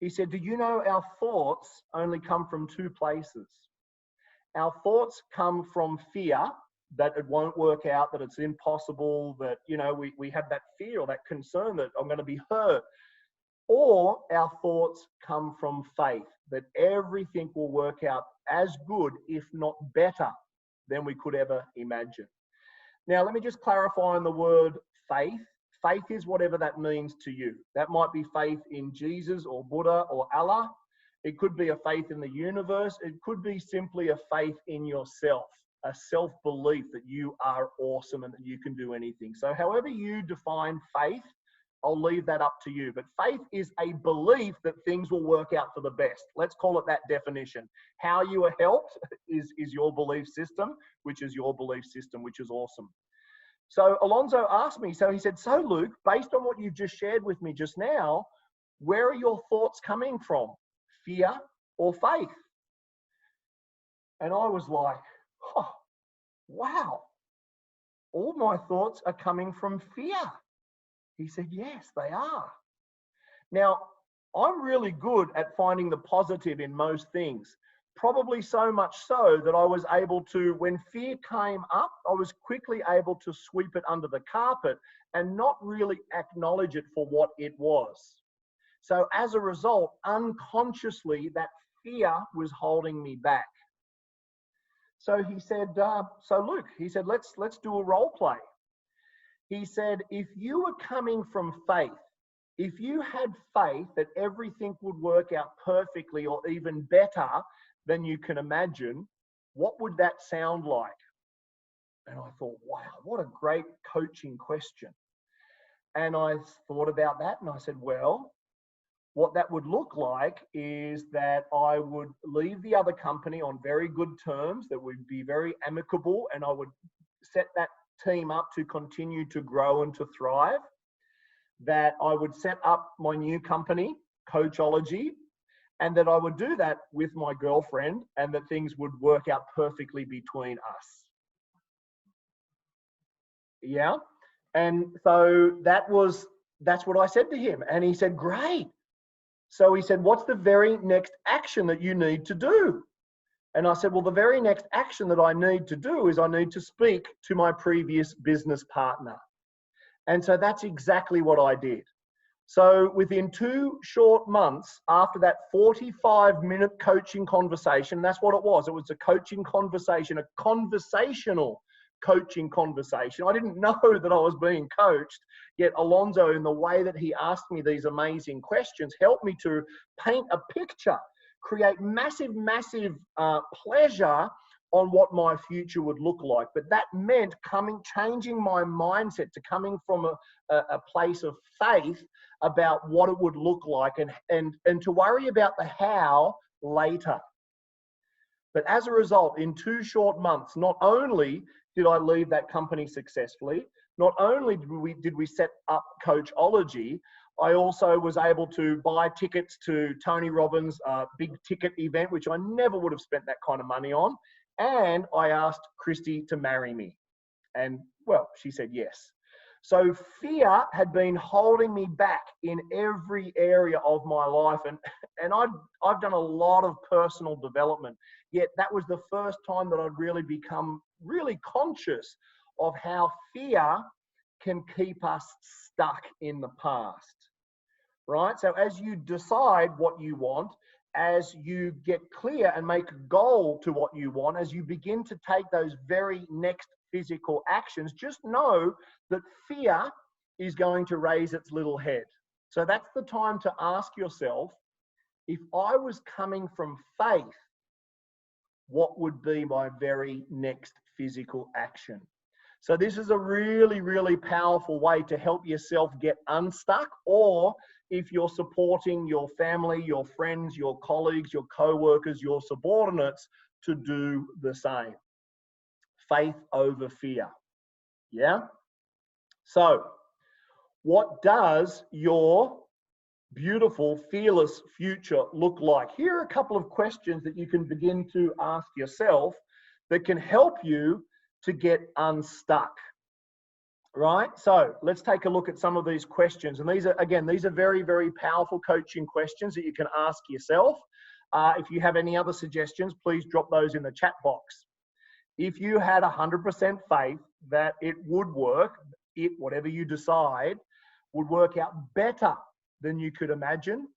he said, "do you know our thoughts only come from 2 places? Our thoughts come from fear that it won't work out, that it's impossible, that, we have that fear or that concern that I'm going to be hurt. Or our thoughts come from faith, that everything will work out as good, if not better, than we could ever imagine." Now, let me just clarify on the word faith. Faith is whatever that means to you. That might be faith in Jesus or Buddha or Allah. It could be a faith in the universe. It could be simply a faith in yourself, a self-belief that you are awesome and that you can do anything. So however you define faith, I'll leave that up to you. But faith is a belief that things will work out for the best. Let's call it that definition. How you are helped is your belief system, which is your belief system, which is awesome. So Alonzo asked me, he said, "So Luke, based on what you've just shared with me just now, where are your thoughts coming from? Fear or faith?" And I was like, "Oh, wow, all my thoughts are coming from fear." He said, "Yes, they are." Now, I'm really good at finding the positive in most things. Probably so much so that I was able to, when fear came up, I was quickly able to sweep it under the carpet and not really acknowledge it for what it was. So as a result, unconsciously, that fear was holding me back. So he said, "So Luke," he said, let's do a role play." He said, "If you were coming from faith, if you had faith that everything would work out perfectly or even better than you can imagine, what would that sound like?" And I thought, wow, what a great coaching question. And I thought about that and I said, well, what that would look like is that I would leave the other company on very good terms, that would be very amicable, and I would set that team up to continue to grow and to thrive. That I would set up my new company, Coachology, and that I would do that with my girlfriend, and that things would work out perfectly between us. Yeah. And so that's what I said to him. And he said, "Great." So he said, "What's the very next action that you need to do?" And I said, "Well, the very next action that I need to do is I need to speak to my previous business partner." And so that's exactly what I did. So within 2 short months after that 45-minute coaching conversation, that's what it was. It was a coaching conversation, a conversational coaching conversation. I didn't know that I was being coached, yet Alonzo, in the way that he asked me these amazing questions, helped me to paint a picture, create massive pleasure on what my future would look like. But that meant changing my mindset to coming from a place of faith about what it would look like, and to worry about the how later. But as a result, in 2 short months, not only did I leave that company successfully, not only did we set up Coachology, I also was able to buy tickets to Tony Robbins' big ticket event, which I never would have spent that kind of money on. And I asked Christy to marry me. And, well, she said yes. So fear had been holding me back in every area of my life. And I've done a lot of personal development, yet that was the first time that I'd really become really conscious of how fear can keep us stuck in the past, right? So as you decide what you want, as you get clear and make a goal to what you want, as you begin to take those very next physical actions, just know that fear is going to raise its little head. So that's the time to ask yourself, if I was coming from faith, what would be my very next physical action? So this is a really, really powerful way to help yourself get unstuck, or if you're supporting your family, your friends, your colleagues, your co-workers, your subordinates to do the same. Faith over fear. Yeah? So what does your beautiful, fearless future look like? Here are a couple of questions that you can begin to ask yourself that can help you to get unstuck, right? So let's take a look at some of these questions. And these are very, very powerful coaching questions that you can ask yourself. If you have any other suggestions, please drop those in the chat box. If you had 100% faith that it would work, whatever you decide, would work out better than you could imagine,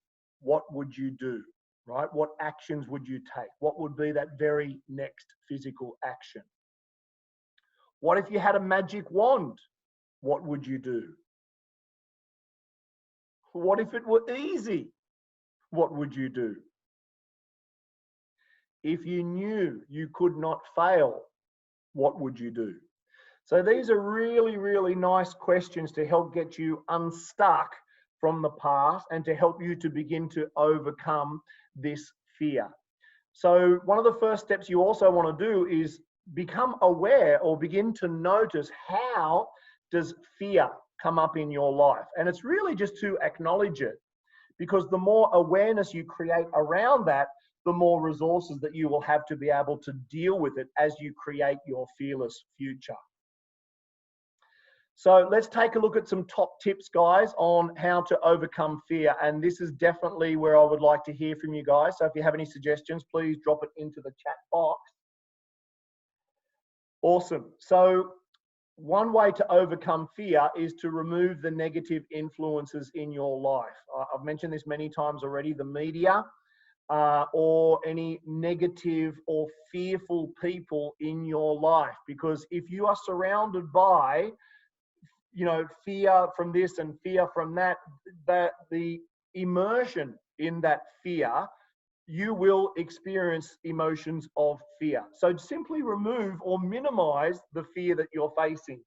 what would you do, right? What actions would you take? What would be that very next physical action? What if you had a magic wand? What would you do? What if it were easy? What would you do? If you knew you could not fail, what would you do? So these are really, really nice questions to help get you unstuck from the past and to help you to begin to overcome this fear. So one of the first steps you also want to do is become aware, or begin to notice, how does fear come up in your life? And it's really just to acknowledge it, because the more awareness you create around that, the more resources that you will have to be able to deal with it as you create your fearless future. So let's take a look at some top tips, guys, on how to overcome fear. And this is definitely where I would like to hear from you guys. So if you have any suggestions, please drop it into the chat box. Awesome. So one way to overcome fear is to remove the negative influences in your life. I've mentioned this many times already, the media, or any negative or fearful people in your life. Because if you are surrounded by, fear from this and fear from that, the immersion in that fear, you will experience emotions of fear. So simply remove or minimize the fear that you're facing.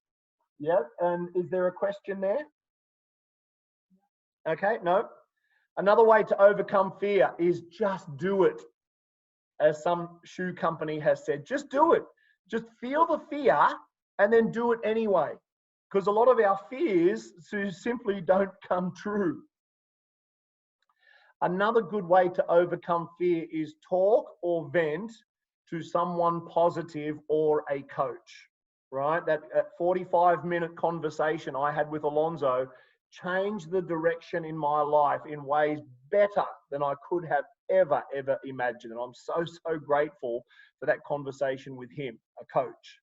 Yeah, and is there a question there? Okay, no. Another way to overcome fear is just do it. As some shoe company has said, just do it. Just feel the fear and then do it anyway. Because a lot of our fears simply don't come true. Another good way to overcome fear is talk or vent to someone positive or a coach, right? That 45-minute conversation I had with Alonzo changed the direction in my life in ways better than I could have ever imagined. And I'm so grateful for that conversation with him, a coach.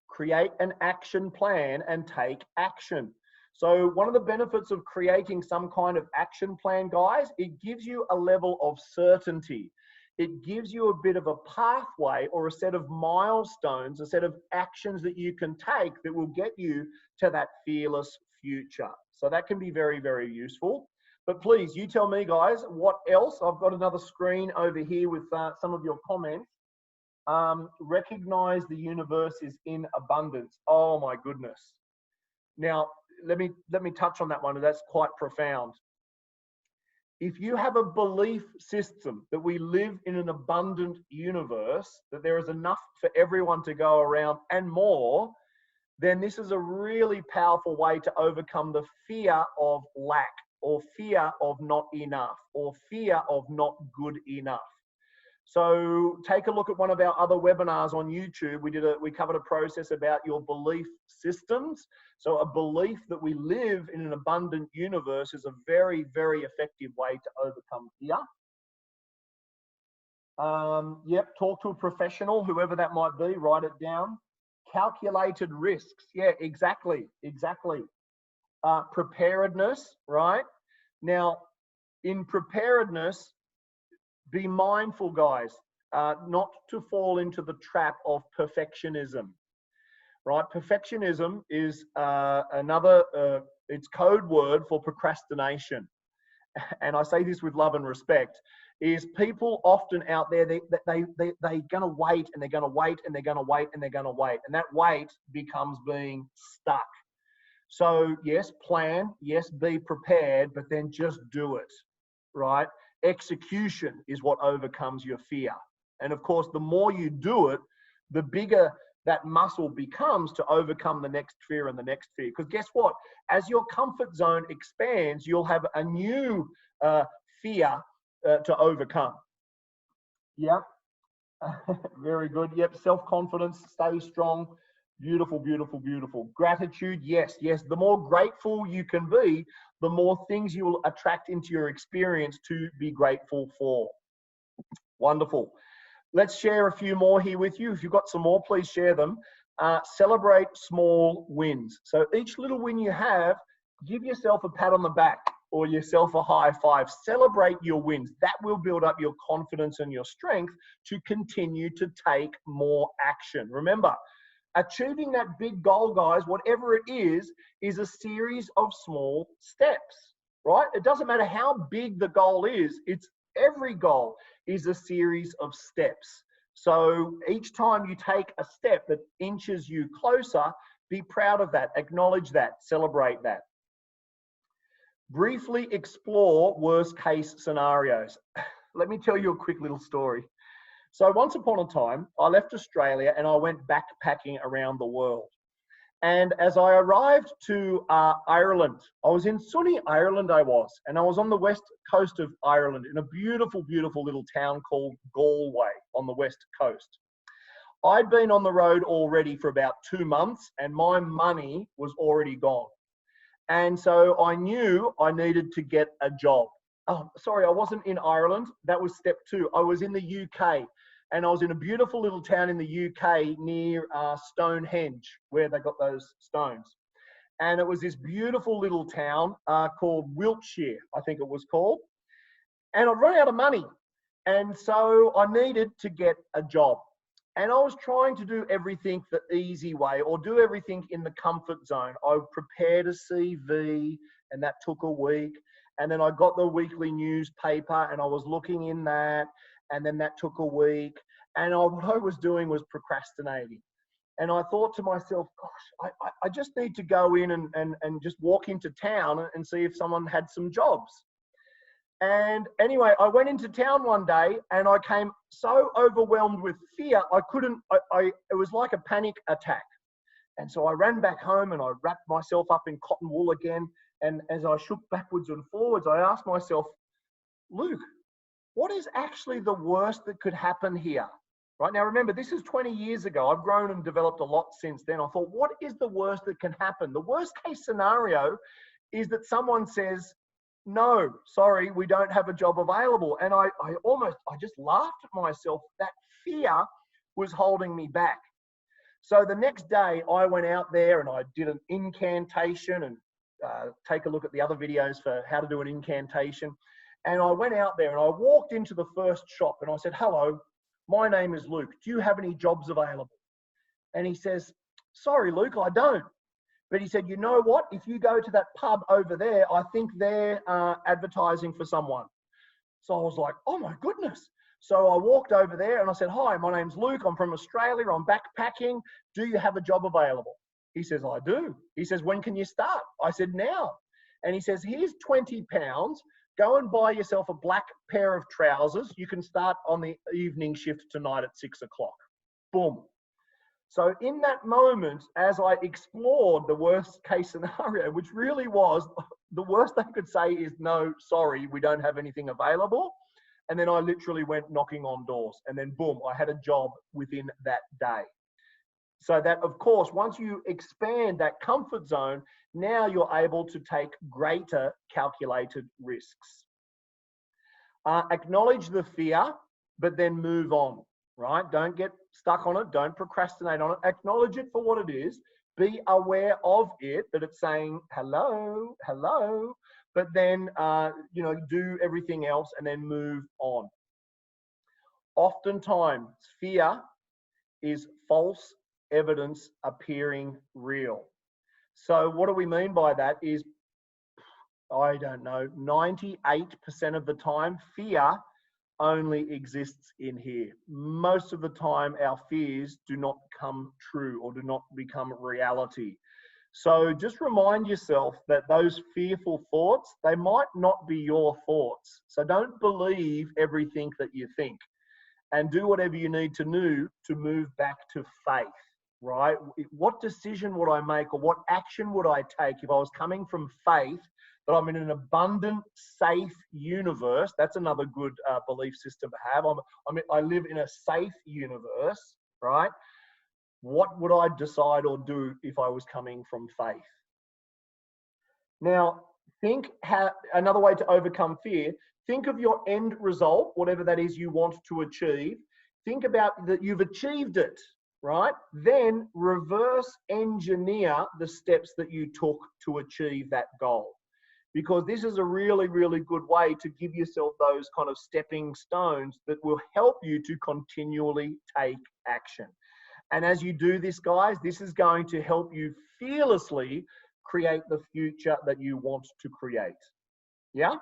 Create an action plan and take action. So one of the benefits of creating some kind of action plan, guys, it gives you a level of certainty. It gives you a bit of a pathway or a set of milestones, a set of actions that you can take that will get you to that fearless future. So that can be very, very useful. But please, you tell me, guys, what else? I've got another screen over here with some of your comments. Recognize the universe is in abundance. Oh my goodness. Now, let me touch on that one. That's quite profound. If you have a belief system that we live in an abundant universe, that there is enough for everyone to go around and more, then this is a really powerful way to overcome the fear of lack, or fear of not enough, or fear of not good enough. So take a look at one of our other webinars on YouTube. We covered a process about your belief systems. So a belief that we live in an abundant universe is a very, very effective way to overcome fear. Yep, talk to a professional, whoever that might be, write it down. Calculated risks. Yeah, exactly. Preparedness, right? Now, in preparedness, be mindful, guys, not to fall into the trap of perfectionism, right? Perfectionism is it's code word for procrastination. And I say this with love and respect, is people often out there, they're going to wait and they're going to wait and they're going to wait and they're going to wait. And that wait becomes being stuck. So yes, plan, yes, be prepared, but then just do it, right? Execution is what overcomes your fear. And of course, the more you do it, the bigger that muscle becomes to overcome the next fear and the next fear. Because guess what? As your comfort zone expands, you'll have a new fear to overcome. Yep. Very good. Yep. Self-confidence, stay strong. Beautiful, beautiful, beautiful. Gratitude, yes. The more grateful you can be, the more things you will attract into your experience to be grateful for. Wonderful. Let's share a few more here with you. If you've got some more, please share them. Celebrate small wins. So each little win you have, give yourself a pat on the back or yourself a high five. Celebrate your wins. That will build up your confidence and your strength to continue to take more action. Remember, achieving that big goal, guys, whatever it is a series of small steps, right? It doesn't matter how big the goal is. Every goal is a series of steps. So each time you take a step that inches you closer, be proud of that, acknowledge that, celebrate that. Briefly explore worst case scenarios. Let me tell you a quick little story. So once upon a time, I left Australia and I went backpacking around the world. And as I arrived to Ireland, I was in sunny Ireland, and I was on the west coast of Ireland in a beautiful, beautiful little town called Galway on the west coast. I'd been on the road already for about 2 months and my money was already gone. And so I knew I needed to get a job. Oh, sorry, I wasn't in Ireland. That was step 2. I was in the UK. And I was in a beautiful little town in the UK near Stonehenge, where they got those stones. And it was this beautiful little town called Wiltshire, I think it was called. And I'd run out of money. And so I needed to get a job. And I was trying to do everything the easy way or do everything in the comfort zone. I prepared a CV and that took a week. And then I got the weekly newspaper and I was looking in that. And then that took a week. And what I was doing was procrastinating. And I thought to myself, gosh, I just need to go in and just walk into town and see if someone had some jobs. And anyway, I went into town one day and I came so overwhelmed with fear, it was like a panic attack. And so I ran back home and I wrapped myself up in cotton wool again. And as I shook backwards and forwards, I asked myself, Luke, what is actually the worst that could happen here? Right now, remember, this is 20 years ago. I've grown and developed a lot since then. I thought, what is the worst that can happen? The worst case scenario is that someone says, no, sorry, we don't have a job available. And I just laughed at myself. That fear was holding me back. So the next day I went out there and I did an incantation and take a look at the other videos for how to do an incantation. And I went out there and I walked into the first shop and I said, hello, my name is Luke. Do you have any jobs available? And he says, sorry, Luke, I don't. But he said, you know what? If you go to that pub over there, I think they're advertising for someone. So I was like, oh my goodness. So I walked over there and I said, hi, my name's Luke. I'm from Australia. I'm backpacking. Do you have a job available? He says, I do. He says, when can you start? I said, now. And he says, here's £20. Go and buy yourself a black pair of trousers. You can start on the evening shift tonight at 6 o'clock. Boom. So in that moment, as I explored the worst case scenario, which really was the worst they could say is, no, sorry, we don't have anything available. And then I literally went knocking on doors, and then boom, I had a job within that day. So that, of course, once you expand that comfort zone, now you're able to take greater calculated risks. Acknowledge the fear, but then move on, right? Don't get stuck on it. Don't procrastinate on it. Acknowledge it for what it is. Be aware of it, that it's saying, hello, hello, but then, do everything else and then move on. Oftentimes, fear is false evidence appearing real. So what do we mean by that is, I don't know, 98% of the time, fear only exists in here. Most of the time, our fears do not come true or do not become reality. So just remind yourself that those fearful thoughts, they might not be your thoughts. So don't believe everything that you think, and do whatever you need to do to move back to faith, right? What decision would I make, or what action would I take if I was coming from faith that I'm in an abundant, safe universe? That's another good belief system to have. I live in a safe universe, right? What would I decide or do if I was coming from faith? Now, think another way to overcome fear. Think of your end result, whatever that is you want to achieve. Think about that you've achieved it, right? Then reverse engineer the steps that you took to achieve that goal. Because this is a really, really good way to give yourself those kind of stepping stones that will help you to continually take action. And as you do this, guys, this is going to help you fearlessly create the future that you want to create. Yeah?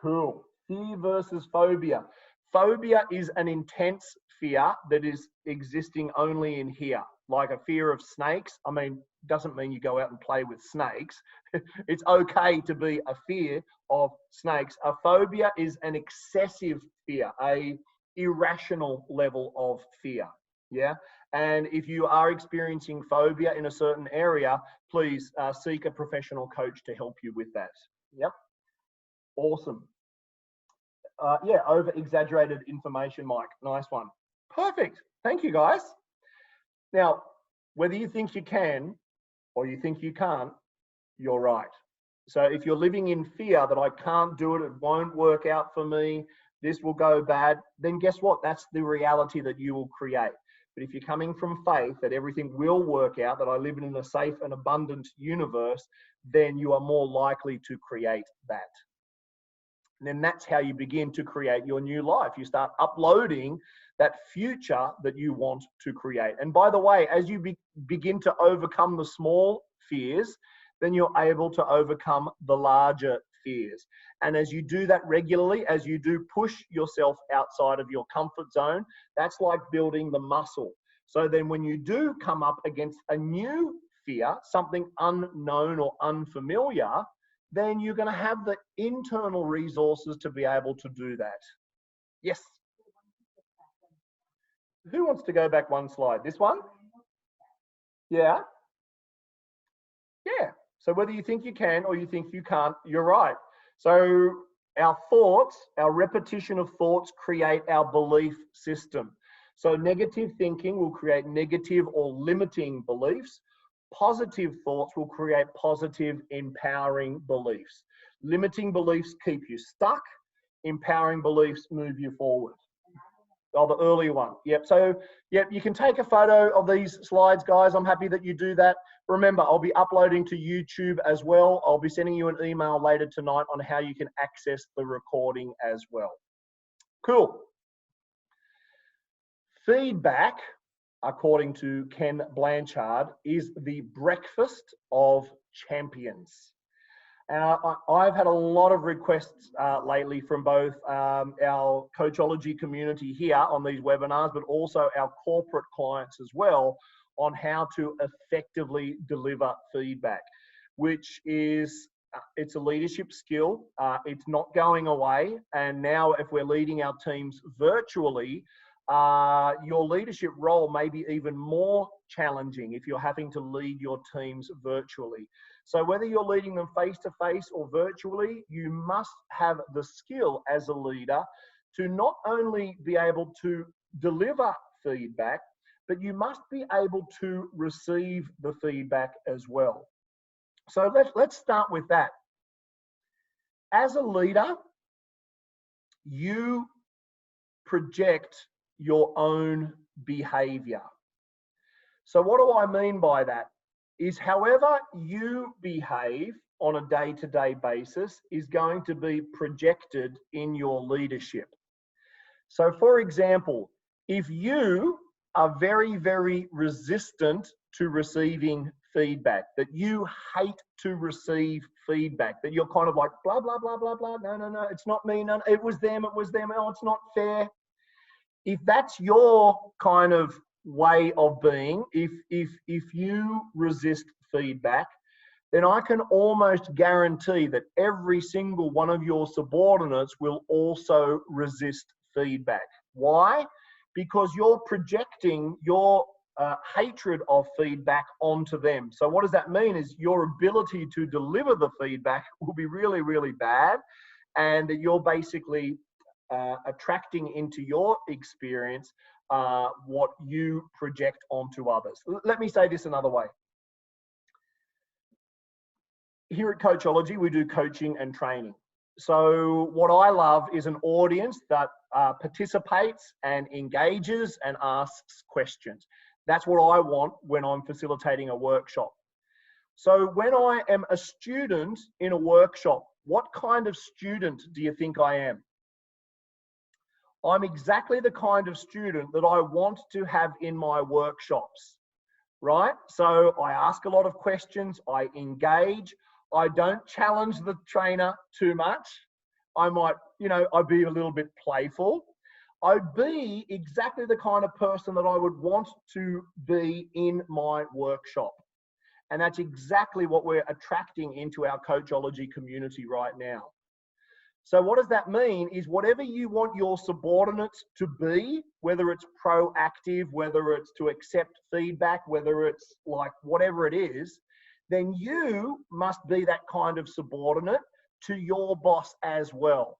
Cool. Fear versus phobia. Phobia is an intense fear that is existing only in here, like a fear of snakes. I mean, doesn't mean you go out and play with snakes. It's okay to be a fear of snakes. A phobia is an excessive fear, a irrational level of fear. Yeah. And if you are experiencing phobia in a certain area, please seek a professional coach to help you with that. Yep. Awesome. Over exaggerated information, Mike. Nice one. Perfect. Thank you, guys. Now, whether you think you can or you think you can't, you're right. So if you're living in fear that I can't do it, it won't work out for me, this will go bad, then guess what? That's the reality that you will create. But if you're coming from faith that everything will work out, that I live in a safe and abundant universe, then you are more likely to create that. And then that's how you begin to create your new life. You start uploading that future that you want to create. And by the way, as you begin to overcome the small fears, then you're able to overcome the larger fears. And as you do that regularly, as you do push yourself outside of your comfort zone, that's like building the muscle. So then when you do come up against a new fear, something unknown or unfamiliar, then you're going to have the internal resources to be able to do that. Yes. Who wants to go back one slide? This one? Yeah. Yeah. So whether you think you can or you think you can't, you're right. So our thoughts, our repetition of thoughts create our belief system. So negative thinking will create negative or limiting beliefs. Positive thoughts will create positive, empowering beliefs. Limiting beliefs keep you stuck. Empowering beliefs move you forward. Oh, the earlier one. Yep. So, yep, you can take a photo of these slides, guys. I'm happy that you do that. Remember, I'll be uploading to YouTube as well. I'll be sending you an email later tonight on how you can access the recording as well. Cool. Feedback, according to Ken Blanchard, is the breakfast of champions. I've had a lot of requests lately from both our Coachology community here on these webinars, but also our corporate clients as well, on how to effectively deliver feedback, which is, it's a leadership skill. It's not going away. And now if we're leading our teams virtually, your leadership role may be even more challenging if you're having to lead your teams virtually. So whether you're leading them face-to-face or virtually, you must have the skill as a leader to not only be able to deliver feedback, but you must be able to receive the feedback as well. So let's start with that. As a leader, you project your own behavior. So what do I mean by that? Is however you behave on a day-to-day basis is going to be projected in your leadership. So for example, if you are very, very resistant to receiving feedback, that you hate to receive feedback, that you're kind of like, blah, blah, blah, blah, blah, no, it's not me, no, it was them, oh, it's not fair. If that's your kind of way of being, if you resist feedback, then I can almost guarantee that every single one of your subordinates will also resist feedback. Why? Because you're projecting your hatred of feedback onto them. So what does that mean is your ability to deliver the feedback will be really, really bad, and that you're basically attracting into your experience what you project onto others. Let me say this another way. Here at Coachology, we do coaching and training. So what I love is an audience that participates and engages and asks questions. That's what I want when I'm facilitating a workshop. So when I am a student in a workshop, what kind of student do you think I am? I'm exactly the kind of student that I want to have in my workshops, right? So I ask a lot of questions, I engage, I don't challenge the trainer too much. I might, I'd be a little bit playful. I'd be exactly the kind of person that I would want to be in my workshop. And that's exactly what we're attracting into our Coachology community right now. So what does that mean is whatever you want your subordinates to be, whether it's proactive, whether it's to accept feedback, whether it's like whatever it is, then you must be that kind of subordinate to your boss as well.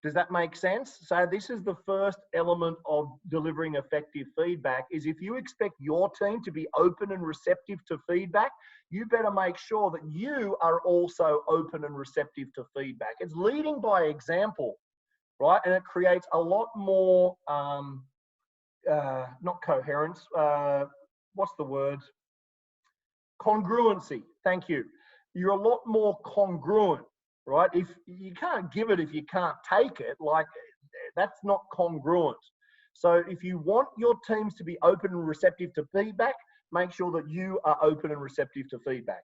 Does that make sense? So this is the first element of delivering effective feedback, is if you expect your team to be open and receptive to feedback, you better make sure that you are also open and receptive to feedback. It's leading by example, right? And it creates a lot more, not coherence, what's the word? Congruency, thank you. You're a lot more congruent, right? If you can't give it, if you can't take it, like that's not congruent. So if you want your teams to be open and receptive to feedback, make sure that you are open and receptive to feedback.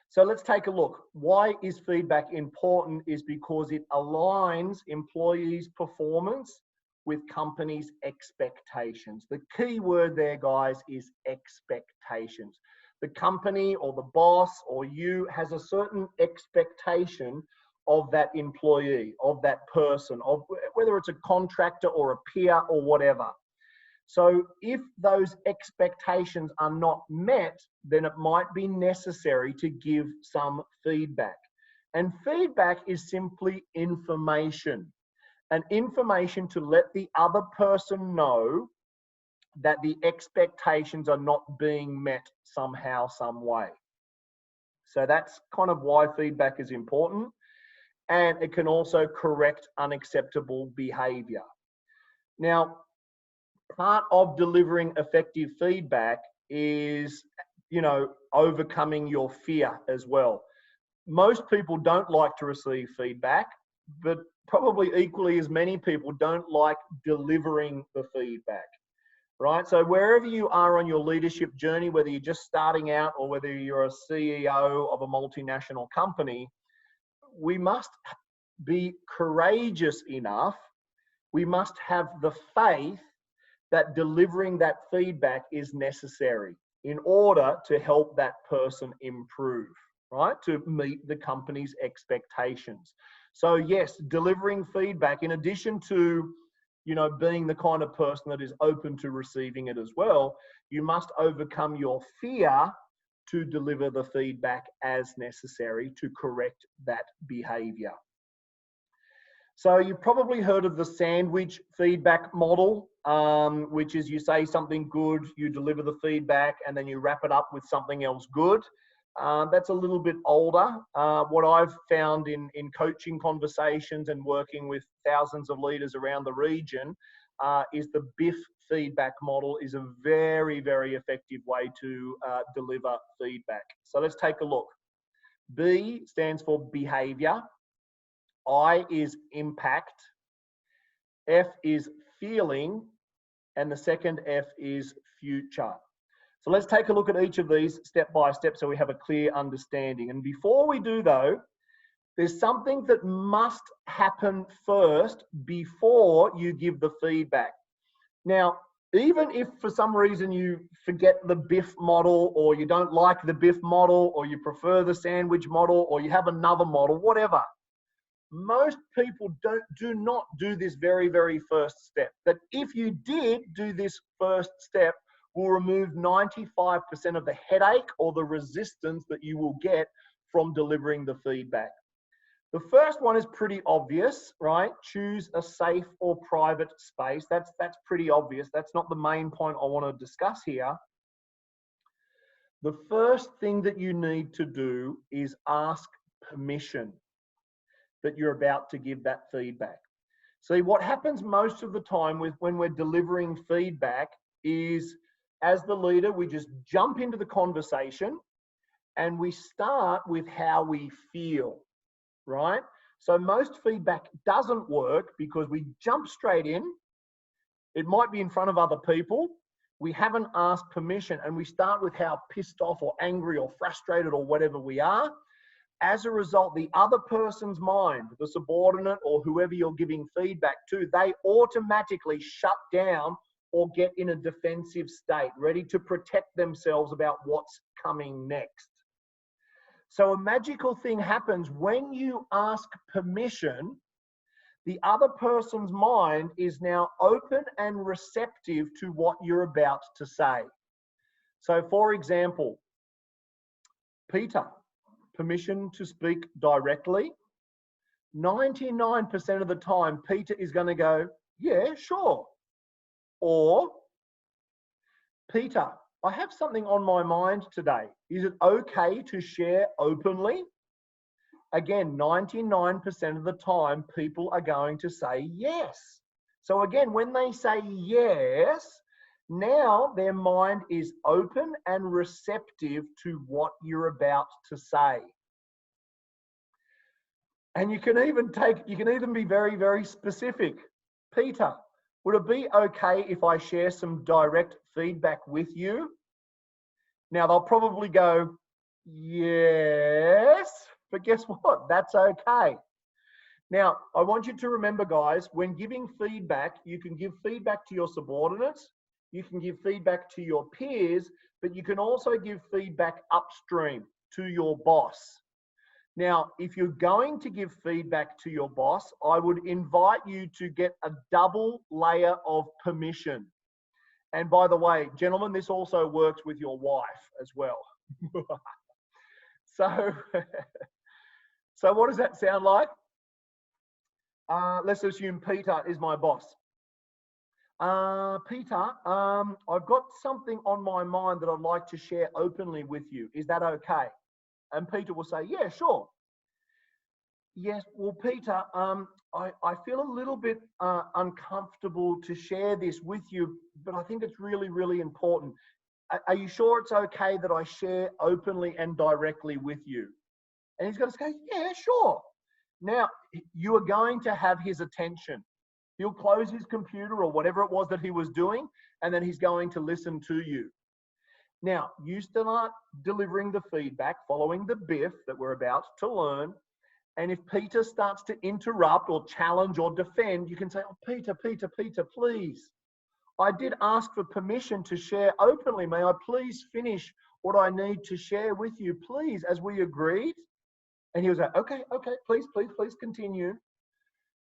So let's take a look. Why is feedback important? Is because it aligns employees' performance with companies' expectations. The key word there, guys, is expectations. The company or the boss or you has a certain expectation of that employee, of that person, of whether it's a contractor or a peer or whatever. So if those expectations are not met, then it might be necessary to give some feedback. And feedback is simply information. And information to let the other person know that the expectations are not being met somehow, some way. So that's kind of why feedback is important. And it can also correct unacceptable behavior. Now, part of delivering effective feedback is, overcoming your fear as well. Most people don't like to receive feedback, but probably equally as many people don't like delivering the feedback. Right? So wherever you are on your leadership journey, whether you're just starting out or whether you're a CEO of a multinational company, we must be courageous enough. We must have the faith that delivering that feedback is necessary in order to help that person improve, right? To meet the company's expectations. So yes, delivering feedback, in addition to being the kind of person that is open to receiving it as well, you must overcome your fear to deliver the feedback as necessary to correct that behavior. So you've probably heard of the sandwich feedback model, which is you say something good, you deliver the feedback, and then you wrap it up with something else good. That's a little bit older. What I've found in coaching conversations and working with thousands of leaders around the region is the BIF feedback model is a very, very effective way to deliver feedback. So let's take a look. B stands for behavior. I is impact. F is feeling. And the second F is future. So let's take a look at each of these step by step so we have a clear understanding. And before we do though, there's something that must happen first before you give the feedback. Now, even if for some reason you forget the BIF model, or you don't like the BIF model, or you prefer the sandwich model, or you have another model, whatever, most people do not do this very, very first step. That if you did do this first step, will remove 95% of the headache or the resistance that you will get from delivering the feedback. The first one is pretty obvious, right? Choose a safe or private space. That's pretty obvious. That's not the main point I want to discuss here. The first thing that you need to do is ask permission that you're about to give that feedback. See, what happens most of the time when we're delivering feedback is, as the leader, we just jump into the conversation and we start with how we feel, right? So most feedback doesn't work because we jump straight in. It might be in front of other people. We haven't asked permission, and we start with how pissed off or angry or frustrated or whatever we are. As a result, the other person's mind, the subordinate or whoever you're giving feedback to, they automatically shut down or get in a defensive state, ready to protect themselves about what's coming next. So a magical thing happens when you ask permission. The other person's mind is now open and receptive to what you're about to say. So for example, Peter, permission to speak directly. 99% of the time, Peter is going to go, yeah, sure. Or, Peter, I have something on my mind today. Is it okay to share openly? Again, 99% of the time, people are going to say yes. So again, when they say yes, now their mind is open and receptive to what you're about to say. And you can even be very, very specific. Peter, would it be okay if I share some direct feedback with you? Now they'll probably go, yes, but guess what? That's okay. Now, I want you to remember, guys, when giving feedback, you can give feedback to your subordinates, you can give feedback to your peers, but you can also give feedback upstream to your boss. Now, if you're going to give feedback to your boss, I would invite you to get a double layer of permission. And by the way, gentlemen, this also works with your wife as well. So what does that sound like? Let's assume Peter is my boss. Peter, I've got something on my mind that I'd like to share openly with you. Is that okay? And Peter will say, yeah, sure. Yes, well, Peter, I feel a little bit uncomfortable to share this with you, but I think it's really, really important. Are you sure it's okay that I share openly and directly with you? And he's going to say, yeah, sure. Now, you are going to have his attention. He'll close his computer or whatever it was that he was doing, and then he's going to listen to you. Now, you start delivering the feedback following the BIF that we're about to learn. And if Peter starts to interrupt or challenge or defend, you can say, oh, Peter, please. I did ask for permission to share openly. May I please finish what I need to share with you, please, as we agreed? And he was like, okay, please continue.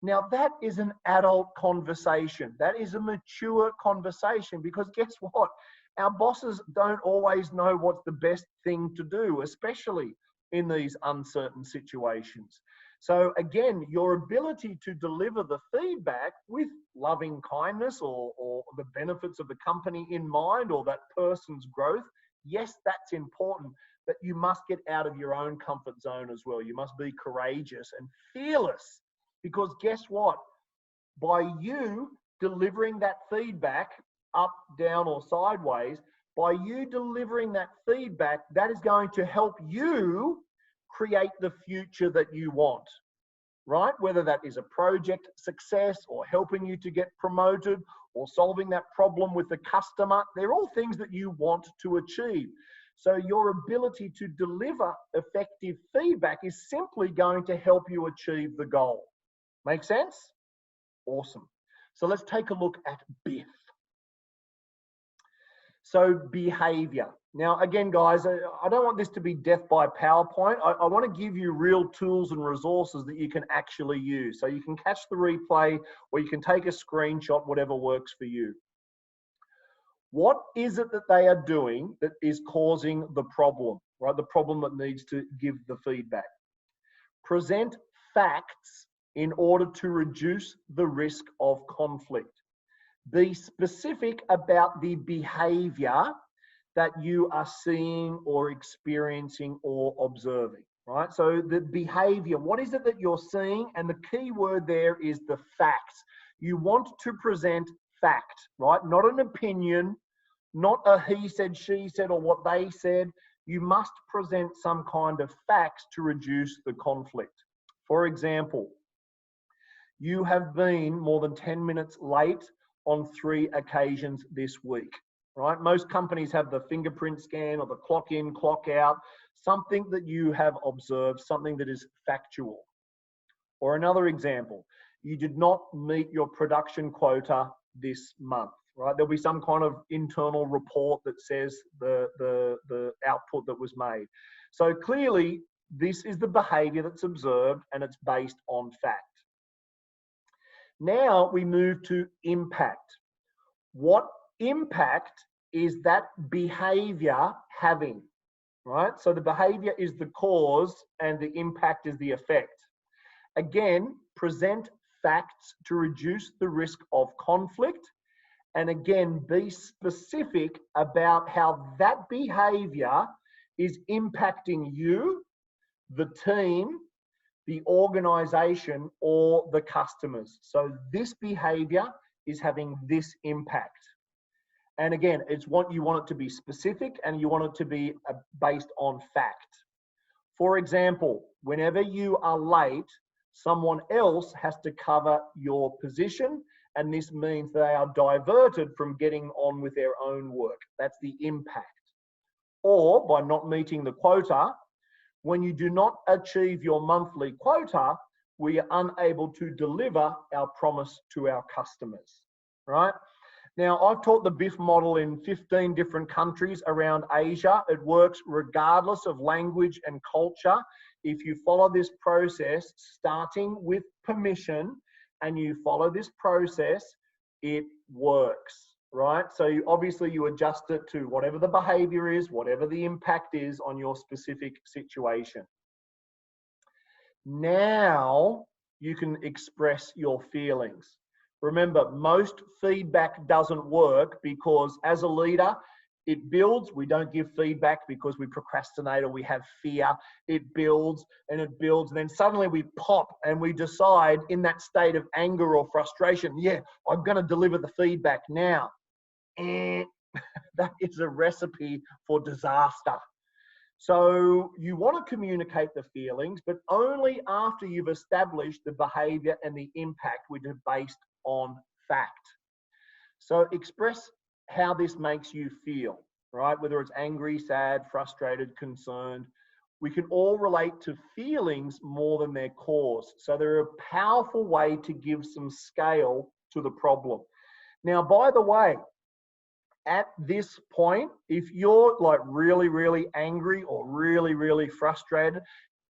Now that is an adult conversation. That is a mature conversation, because guess what? Our bosses don't always know what's the best thing to do, especially in these uncertain situations. So again, your ability to deliver the feedback with loving kindness or the benefits of the company in mind or that person's growth, yes, that's important, but you must get out of your own comfort zone as well. You must be courageous and fearless, because guess what? By you delivering that feedback up, down, or sideways, by you delivering that feedback, that is going to help you create the future that you want, right? Whether that is a project success or helping you to get promoted or solving that problem with the customer, they're all things that you want to achieve. So your ability to deliver effective feedback is simply going to help you achieve the goal. Make sense? Awesome. So let's take a look at BIF. So behavior. Now, again, guys, I don't want this to be death by PowerPoint. I want to give you real tools and resources that you can actually use. So you can catch the replay or you can take a screenshot, whatever works for you. What is it that they are doing that is causing the problem, right? The problem that needs to give the feedback. Present facts in order to reduce the risk of conflict. Be specific about the behavior that you are seeing or experiencing or observing, right? So the behavior, what is it that you're seeing? And the key word there is the facts. You want to present fact, right? Not an opinion, not a he said, she said, or what they said. You must present some kind of facts to reduce the conflict. For example, you have been more than 10 minutes late on 3 occasions this week, right? Most companies have the fingerprint scan or the clock in, clock out, something that you have observed, something that is factual. Or another example, you did not meet your production quota this month, right? There'll be some kind of internal report that says the output that was made. So clearly, this is the behavior that's observed and it's based on fact. Now we move to impact. What impact is that behavior having, right? So the behavior is the cause and the impact is the effect. Again, present facts to reduce the risk of conflict. And again, be specific about how that behavior is impacting you, the team, the organization, or the customers. So this behavior is having this impact. And again, it's what you want it to be specific and you want it to be based on fact. For example, whenever you are late, someone else has to cover your position, and this means they are diverted from getting on with their own work. That's the impact. Or by not meeting the quota, when you do not achieve your monthly quota, we are unable to deliver our promise to our customers, right? Now, I've taught the BIF model in 15 different countries around Asia. It works regardless of language and culture. If you follow this process, starting with permission, and you follow this process, it works, right? So obviously you adjust it to whatever the behavior is, whatever the impact is on your specific situation. Now you can express your feelings. Remember, most feedback doesn't work because as a leader, it builds. We don't give feedback because we procrastinate or we have fear. It builds and it builds. And then suddenly we pop and we decide in that state of anger or frustration, yeah, I'm going to deliver the feedback now. And that is a recipe for disaster. So you want to communicate the feelings, but only after you've established the behavior and the impact, which are based on fact. So express how this makes you feel, right? Whether it's angry, sad, frustrated, concerned. We can all relate to feelings more than their cause. So they're a powerful way to give some scale to the problem. Now, by the way, at this point, if you're like really, really angry or really, really frustrated,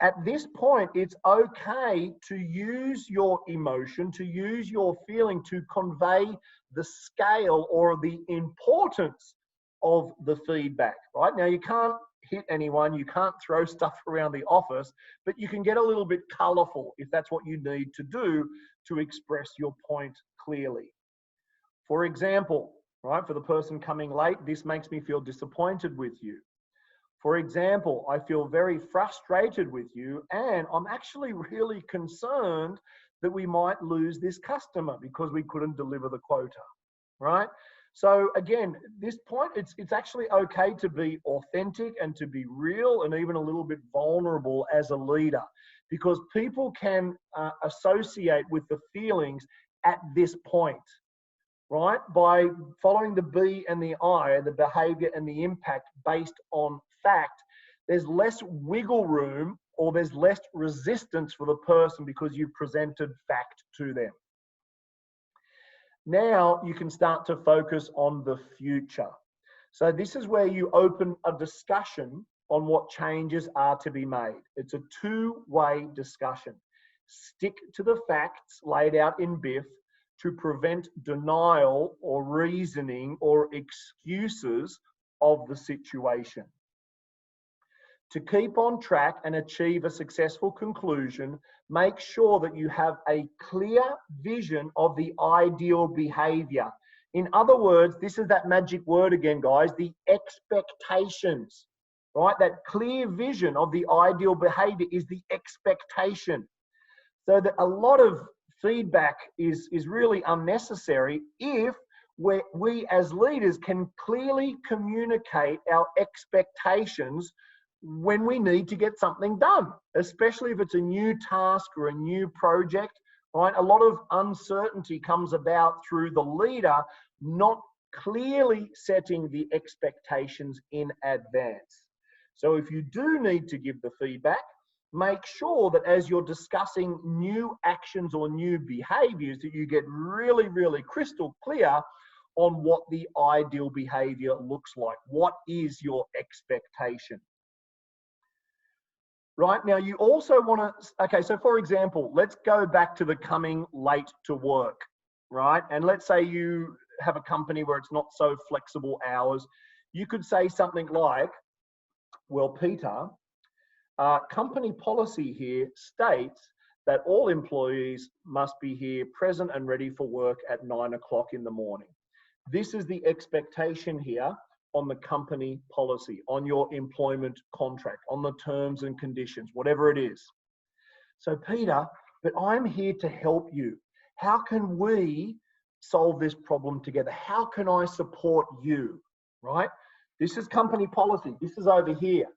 at this point, it's okay to use your emotion, to use your feeling to convey the scale or the importance of the feedback, right? Now, you can't hit anyone, you can't throw stuff around the office, but you can get a little bit colorful if that's what you need to do to express your point clearly. For example, right, for the person coming late, this makes me feel disappointed with you. For example, I feel very frustrated with you, and I'm actually really concerned that we might lose this customer because we couldn't deliver the quota, right? So again, this point, it's actually okay to be authentic and to be real and even a little bit vulnerable as a leader, because people can associate with the feelings at this point, right? By following the B and the I, the behavior and the impact based on fact, there's less wiggle room or there's less resistance for the person because you've presented fact to them. Now you can start to focus on the future. So this is where you open a discussion on what changes are to be made. It's a two-way discussion. Stick to the facts laid out in BIF to prevent denial or reasoning or excuses of the situation. To keep on track and achieve a successful conclusion, make sure that you have a clear vision of the ideal behavior. In other words, this is that magic word again, guys, the expectations, right? That clear vision of the ideal behavior is the expectation. So that a lot of feedback is really unnecessary if we as leaders can clearly communicate our expectations when we need to get something done, especially if it's a new task or a new project, right? A lot of uncertainty comes about through the leader not clearly setting the expectations in advance. So if you do need to give the feedback, make sure that as you're discussing new actions or new behaviors, that you get really, really crystal clear on what the ideal behavior looks like. What is your expectation? Right, now you also want to, okay, so for example, let's go back to the coming late to work, right? And let's say you have a company where it's not so flexible hours. You could say something like, well, Peter, company policy here states that all employees must be here present and ready for work at 9 o'clock in the morning. This is the expectation here on the company policy, on your employment contract, on the terms and conditions, whatever it is. So Peter, but I'm here to help you. How can we solve this problem together? How can I support you, right? This is company policy. This is over here,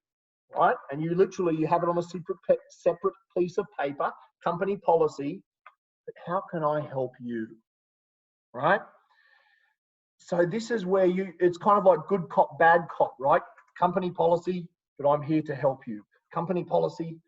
right? And you have it on a separate piece of paper, company policy, but how can I help you, right? So this is where it's kind of like good cop, bad cop, right? Company policy, but I'm here to help you. Company policy.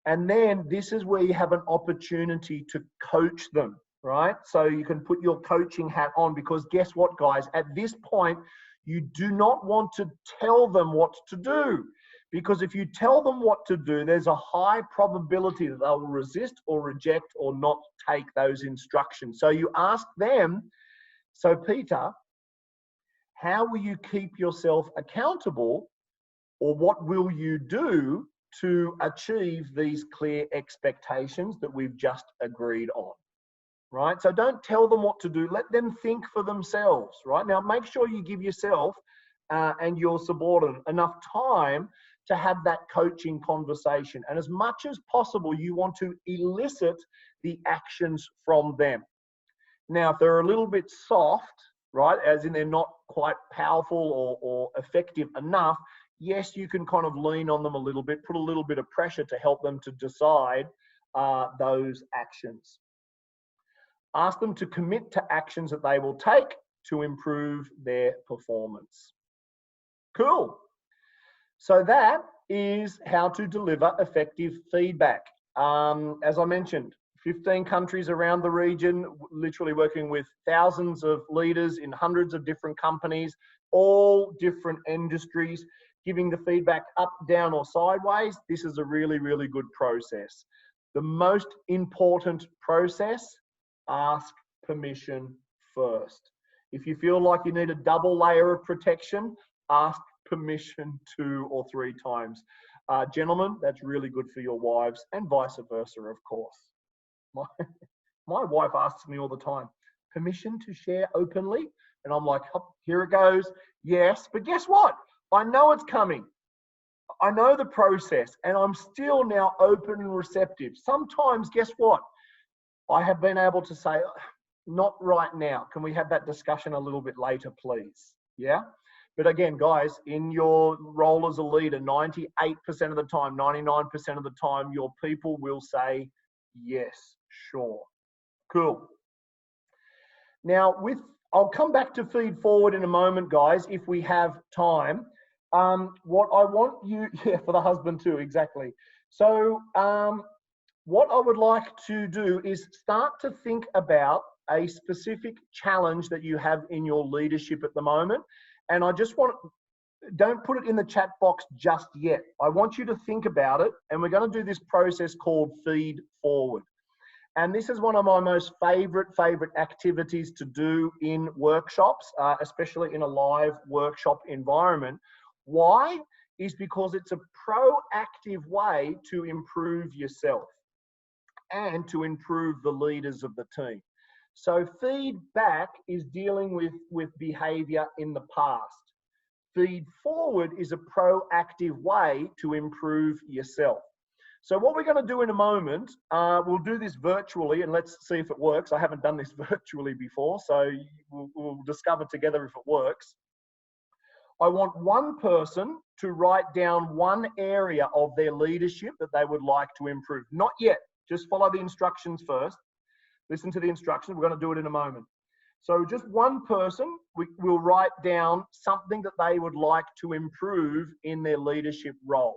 And then this is where you have an opportunity to coach them, right? So you can put your coaching hat on, because guess what, guys? At this point, you do not want to tell them what to do, because if you tell them what to do, there's a high probability that they will resist or reject or not take those instructions. So you ask them, so Peter, how will you keep yourself accountable, or what will you do to achieve these clear expectations that we've just agreed on, right? So don't tell them what to do. Let them think for themselves, right? Now, make sure you give yourself and your subordinate enough time to have that coaching conversation. And as much as possible, you want to elicit the actions from them. Now, if they're a little bit soft, right, as in they're not quite powerful or effective enough, yes, you can kind of lean on them a little bit, put a little bit of pressure to help them to decide those actions. Ask them to commit to actions that they will take to improve their performance. Cool. So that is how to deliver effective feedback. As I mentioned, 15 countries around the region, literally working with thousands of leaders in hundreds of different companies, all different industries, giving the feedback up, down, or sideways. This is a really, really good process. The most important process, ask permission first. If you feel like you need a double layer of protection, ask permission 2 or 3 times. Gentlemen, that's really good for your wives, and vice versa, of course. My wife asks me all the time, permission to share openly? And I'm like, oh, here it goes. Yes, but guess what? I know it's coming. I know the process, and I'm still now open and receptive. Sometimes, guess what? I have been able to say, not right now. Can we have that discussion a little bit later, please? Yeah. But again, guys, in your role as a leader, 98% of the time, 99% of the time, your people will say, yes, sure. Cool. Now, I'll come back to feed forward in a moment, guys, if we have time. What I want you, yeah, for the husband too, exactly. So what I would like to do is start to think about a specific challenge that you have in your leadership at the moment. And I just don't put it in the chat box just yet. I want you to think about it, and we're going to do this process called feed forward. And this is one of my most favorite activities to do in workshops, especially in a live workshop environment. Why? Is because it's a proactive way to improve yourself and to improve the leaders of the team. So feedback is dealing with behavior in the past. Feed forward is a proactive way to improve yourself. So what we're going to do in a moment, we'll do this virtually, and let's see if it works. I haven't done this virtually before, so we'll discover together if it works. I want one person to write down one area of their leadership that they would like to improve. Not yet. Just follow the instructions first. Listen to the instructions. We're going to do it in a moment. So just one person will write down something that they would like to improve in their leadership role.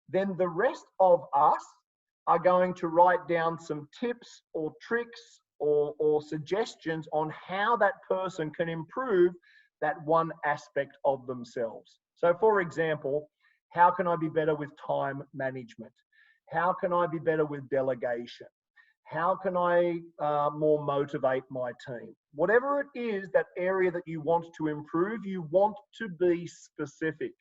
Then the rest of us are going to write down some tips or tricks or suggestions on how that person can improve that one aspect of themselves. So for example, how can I be better with time management? How can I be better with delegation? How can I more motivate my team? Whatever it is, that area that you want to improve, you want to be specific.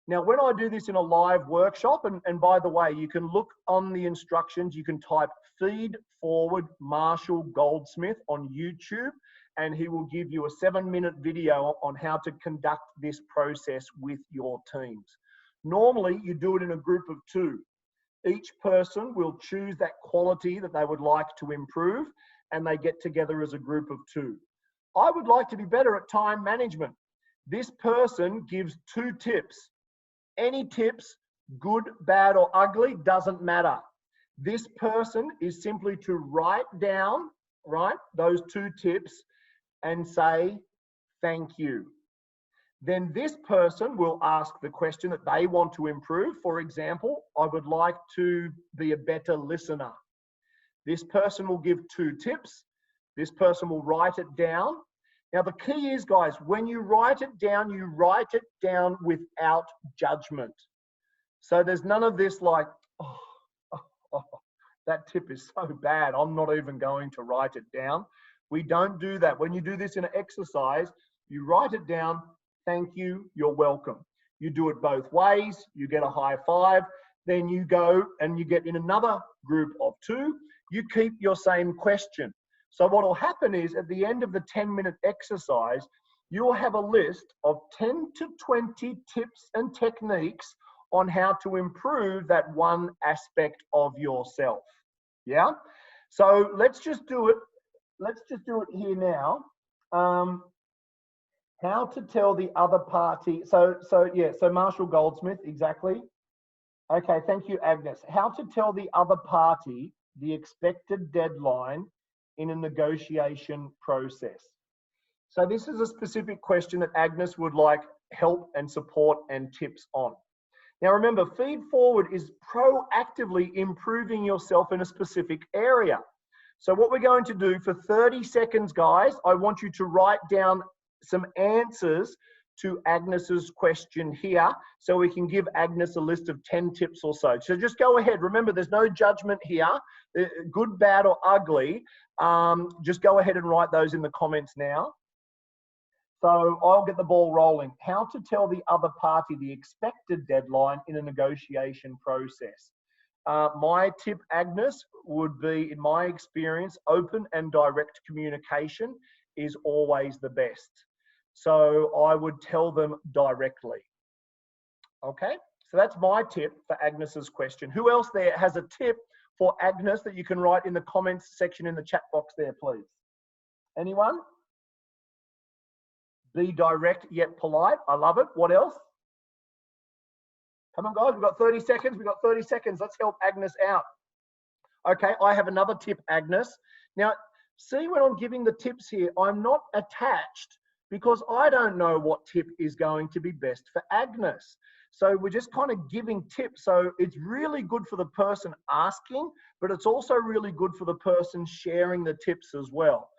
Now, when I do this in a live workshop, and by the way, you can look on the instructions, you can type feed forward Marshall Goldsmith on YouTube, and he will give you a 7-minute video on how to conduct this process with your teams. Normally, you do it in a group of 2. Each person will choose that quality that they would like to improve, and they get together as a group of 2. I would like to be better at time management. This person gives 2 tips. Any tips, good, bad, or ugly, doesn't matter. This person is simply to write down, right, those 2 tips and say, thank you. Then this person will ask the question that they want to improve. For example, I would like to be a better listener. This person will give 2 tips. This person will write it down. Now, the key is, guys, when you write it down without judgment. So there's none of this like, that tip is so bad, I'm not even going to write it down. We don't do that. When you do this in an exercise, you write it down, thank you, you're welcome. You do it both ways, you get a high five, then you go and you get in another group of 2, you keep your same question. So what will happen is at the end of the 10-minute exercise, you'll have a list of 10 to 20 tips and techniques on how to improve that one aspect of yourself. Yeah? So let's just do it. Let's just do it here now. How to tell the other party. So Marshall Goldsmith, exactly. Okay, thank you, Agnes. How to tell the other party the expected deadline in a negotiation process. So this is a specific question that Agnes would like help and support and tips on. Now remember, feed forward is proactively improving yourself in a specific area. So what we're going to do for 30 seconds, guys, I want you to write down some answers to Agnes's question here, so we can give Agnes a list of 10 tips or so. So just go ahead. Remember, there's no judgment here, good, bad, or ugly. Just go ahead and write those in the comments now. So I'll get the ball rolling. How to tell the other party the expected deadline in a negotiation process. My tip, Agnes, would be, in my experience, open and direct communication is always the best. So I would tell them directly. Okay, so that's my tip for Agnes's question. Who else there has a tip for Agnes that you can write in the comments section in the chat box there, please? Anyone? Be direct yet polite. I love it. What else? Come on, guys. We've got 30 seconds. We've got 30 seconds. Let's help Agnes out. Okay, I have another tip, Agnes. Now, see, when I'm giving the tips here, I'm not attached because I don't know what tip is going to be best for Agnes. So we're just kind of giving tips. So it's really good for the person asking, but it's also really good for the person sharing the tips as well.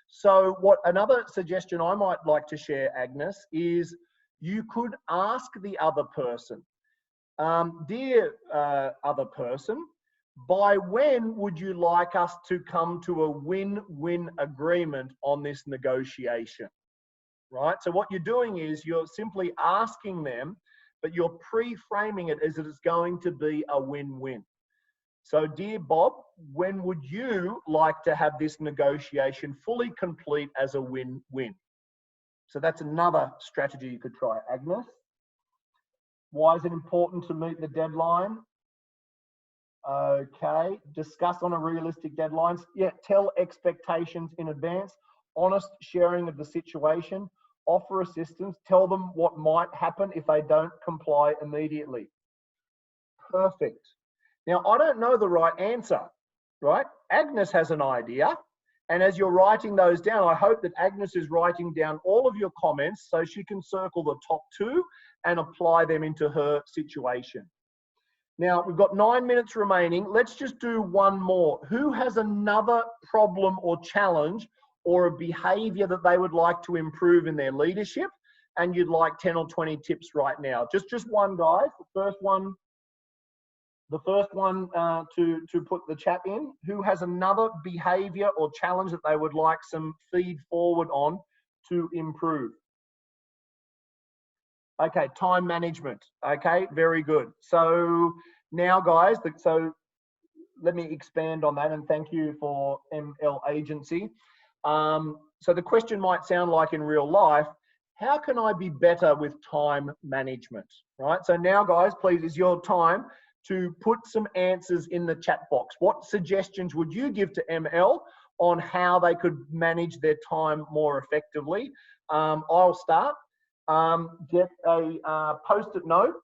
So what another suggestion I might like to share, Agnes, is you could ask the other person, dear other person, by when would you like us to come to a win-win agreement on this negotiation? Right? So what you're doing is you're simply asking them, but you're pre-framing it as it is going to be a win-win. So, dear Bob, when would you like to have this negotiation fully complete as a win-win? So that's another strategy you could try, Agnes. Why is it important to meet the deadline? Okay, discuss on a realistic deadlines. Yeah, tell expectations in advance, honest sharing of the situation, offer assistance, tell them what might happen if they don't comply immediately. Perfect. Now, I don't know the right answer, right? Agnes has an idea. And as you're writing those down, I hope that Agnes is writing down all of your comments so she can circle the top two and apply them into her situation. Now, we've got 9 minutes remaining. Let's just do one more. Who has another problem or challenge or a behavior that they would like to improve in their leadership and you'd like 10 or 20 tips right now? Just one, guys. The first one to put the chat in. Who has another behavior or challenge that they would like some feed forward on to improve? Okay, time management. Okay, very good. So now, guys, so let me expand on that, and thank you for ML Agency. So the question might sound like in real life, how can I be better with time management, right? So now, guys, please, is your time to put some answers in the chat box. What suggestions would you give to ML on how they could manage their time more effectively? I'll start. Get a post-it note,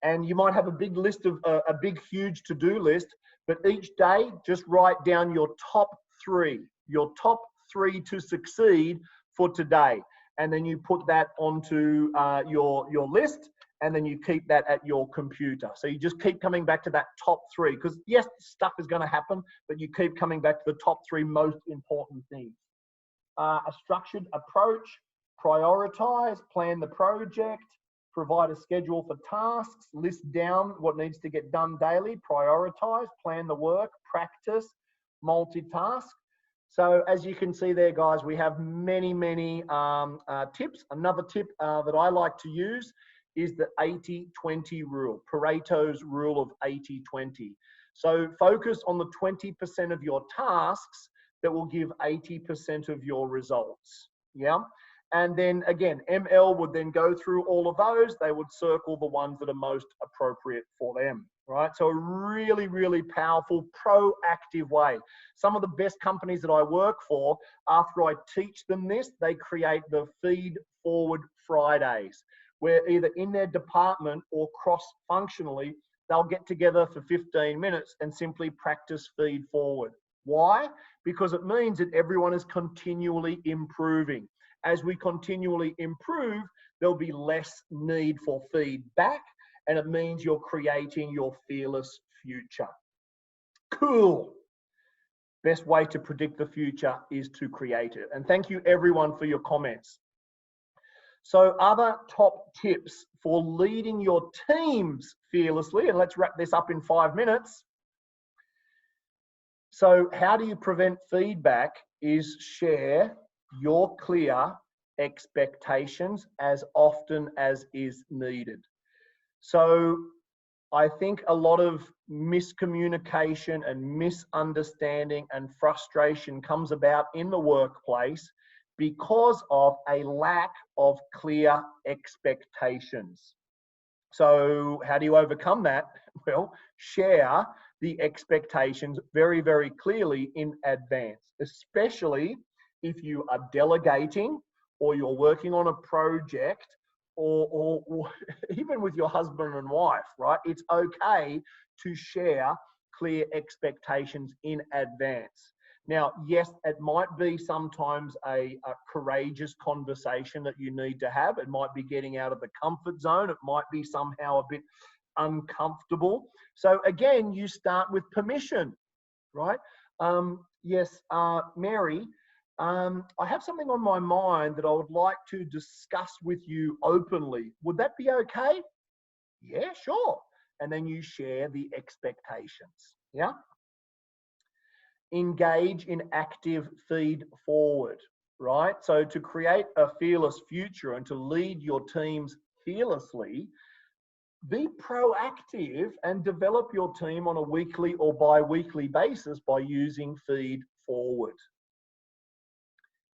and you might have a big list of a big, huge to-do list, but each day just write down your top three to succeed for today. And then you put that onto your list, and then you keep that at your computer. So you just keep coming back to that top three, because yes, stuff is going to happen, but you keep coming back to the top three most important things. A structured approach, prioritize, plan the project, provide a schedule for tasks, list down what needs to get done daily, prioritize, plan the work, practice, multitask. So as you can see there, guys, we have many tips. Another tip that I like to use is the 80-20 rule, Pareto's rule of 80-20. So focus on the 20% of your tasks that will give 80% of your results. Yeah. And then again, ML would then go through all of those. They would circle the ones that are most appropriate for them, right? So a really, really powerful, proactive way. Some of the best companies that I work for, after I teach them this, they create the Feed Forward Fridays, where either in their department or cross-functionally, they'll get together for 15 minutes and simply practice feed forward. Why? Because it means that everyone is continually improving. As we continually improve, there'll be less need for feedback, and it means you're creating your fearless future. Cool. Best way to predict the future is to create it. And thank you everyone for your comments. So other top tips for leading your teams fearlessly, and let's wrap this up in 5 minutes. So how do you prevent feedback is share your clear expectations as often as is needed. So I think a lot of miscommunication and misunderstanding and frustration comes about in the workplace because of a lack of clear expectations. So how do you overcome that? Well, share the expectations very, very clearly in advance, especially if you are delegating or you're working on a project or even with your husband and wife, right? It's okay to share clear expectations in advance. Now, yes, it might be sometimes a courageous conversation that you need to have. It might be getting out of the comfort zone. It might be somehow a bit uncomfortable. So again, you start with permission, right? Yes, Mary, I have something on my mind that I would like to discuss with you openly. Would that be okay? Yeah, sure. And then you share the expectations, yeah? Engage in active feed forward, right? So to create a fearless future and to lead your teams fearlessly, be proactive and develop your team on a weekly or bi-weekly basis by using feed forward.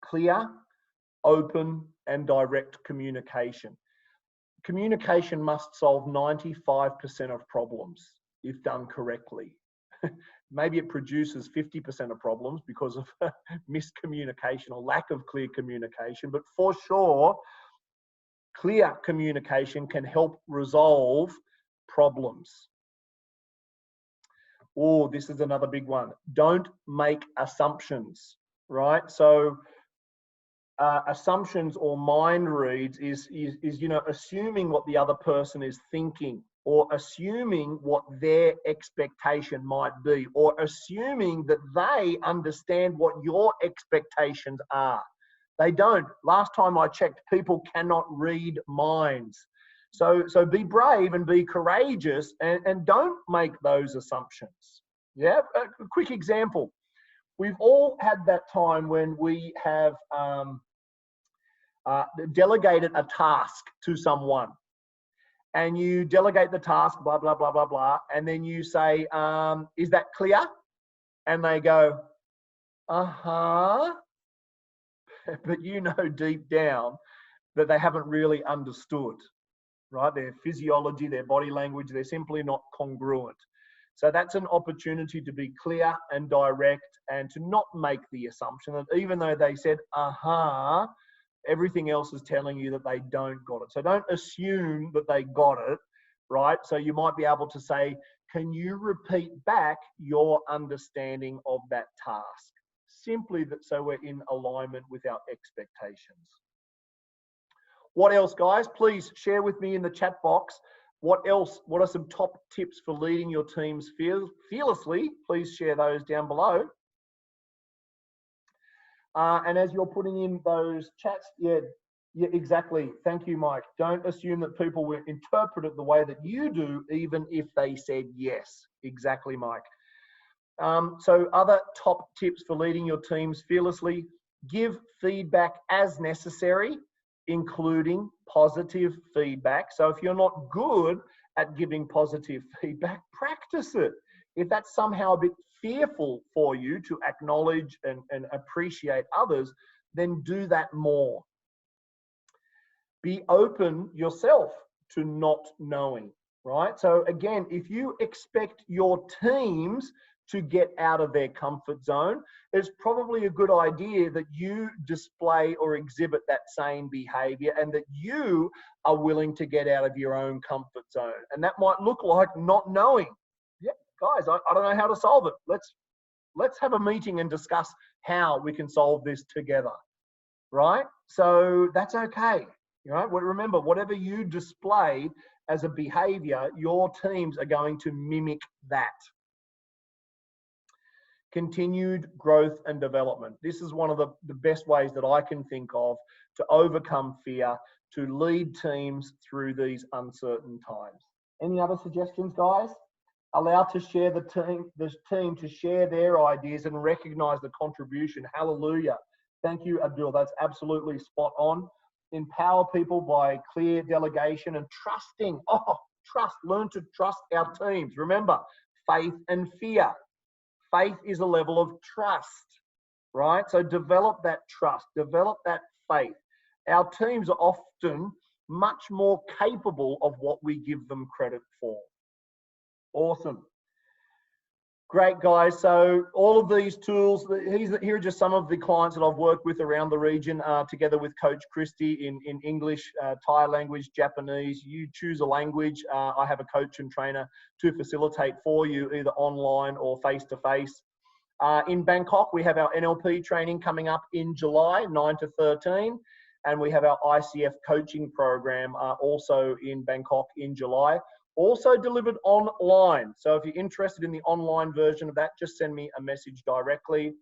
Clear, open, and direct communication. Communication must solve 95% of problems if done correctly. Maybe it produces 50% of problems because of miscommunication or lack of clear communication, but for sure, clear communication can help resolve problems. Oh, this is another big one. Don't make assumptions, right? So assumptions or mind reads is assuming what the other person is thinking, or assuming what their expectation might be, or assuming that they understand what your expectations are. They don't. Last time I checked, people cannot read minds. So be brave and be courageous and don't make those assumptions. Yeah, a quick example. We've all had that time when we have delegated a task to someone, and you delegate the task, blah, blah, blah, blah, blah, and then you say, is that clear? And they go, uh-huh. But you know deep down that they haven't really understood, right? Their physiology, their body language, they're simply not congruent. So that's an opportunity to be clear and direct and to not make the assumption that even though they said, uh-huh, everything else is telling you that they don't got it. So don't assume that they got it, right? So you might be able to say, can you repeat back your understanding of that task? Simply that so we're in alignment with our expectations. What else, guys? Please share with me in the chat box. What else? What are some top tips for leading your teams fearlessly? Please share those down below. And as you're putting in those chats, yeah, exactly. Thank you, Mike. Don't assume that people will interpret it the way that you do, even if they said yes. Exactly, Mike. So other top tips for leading your teams fearlessly: give feedback as necessary, including positive feedback. So if you're not good at giving positive feedback, practice it. If that's somehow a bit fearful for you to acknowledge and appreciate others, then do that more. Be open yourself to not knowing, right? So again, if you expect your teams to get out of their comfort zone, it's probably a good idea that you display or exhibit that same behavior and that you are willing to get out of your own comfort zone. And that might look like not knowing. Yeah, guys, I don't know how to solve it. Let's have a meeting and discuss how we can solve this together, right? So that's okay. You know, remember, whatever you display as a behavior, your teams are going to mimic that. Continued growth and development. This is one of the best ways that I can think of to overcome fear, to lead teams through these uncertain times. Any other suggestions, guys? Allow to share the team to share their ideas and recognize the contribution. Hallelujah. Thank you, Abdul. That's absolutely spot on. Empower people by clear delegation and trusting. Oh, trust. Learn to trust our teams. Remember, faith and fear. Faith is a level of trust, right? So develop that trust, develop that faith. Our teams are often much more capable of what we give them credit for. Awesome. Great, guys. So all of these tools, here are just some of the clients that I've worked with around the region, together with Coach Christy in English, Thai language, Japanese. You choose a language. I have a coach and trainer to facilitate for you, either online or face-to-face. In Bangkok, we have our NLP training coming up in July, 9 to 13. And we have our ICF coaching program also in Bangkok in July. Also delivered online. So if you're interested in the online version of that, just send me a message directly.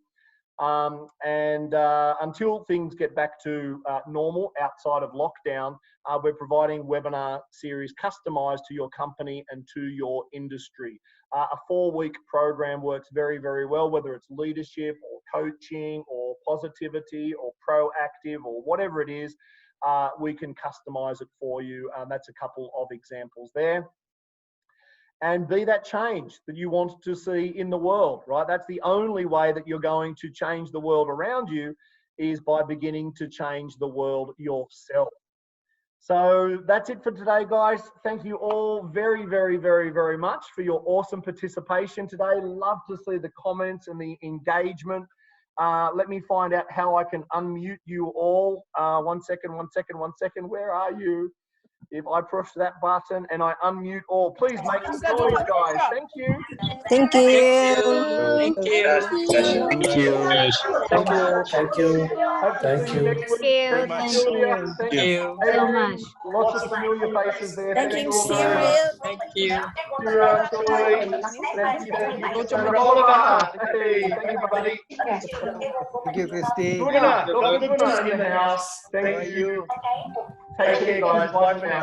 Until things get back to normal outside of lockdown, we're providing webinar series customized to your company and to your industry. A 4-week program works very, very well, whether it's leadership or coaching or positivity or proactive or whatever it is, we can customize it for you. That's a couple of examples there. And be that change that you want to see in the world, right? That's the only way that you're going to change the world around you, is by beginning to change the world yourself. So that's it for today, guys. Thank you all very, very, very, very much for your awesome participation today. Love to see the comments and the engagement. Let me find out how I can unmute you all. One second. Where are you? If I push that button and I unmute all, please make some noise, guys. Thank you. Thank you. Thank you. Thank you. Thank you. Thank you. Hope to Thank see you you. next week. Thank you, Sylvia. Thank you, so Adrian. Lots of familiar faces there. Thank Thank you, you all very Cyril. much. Thank you. Kira, Troy, thank you. Sarah, hey, thank you, buddy. Thank you, Christy. Guna, Dr. Guna in the house. Thank you. Take care, guys. Bye for now.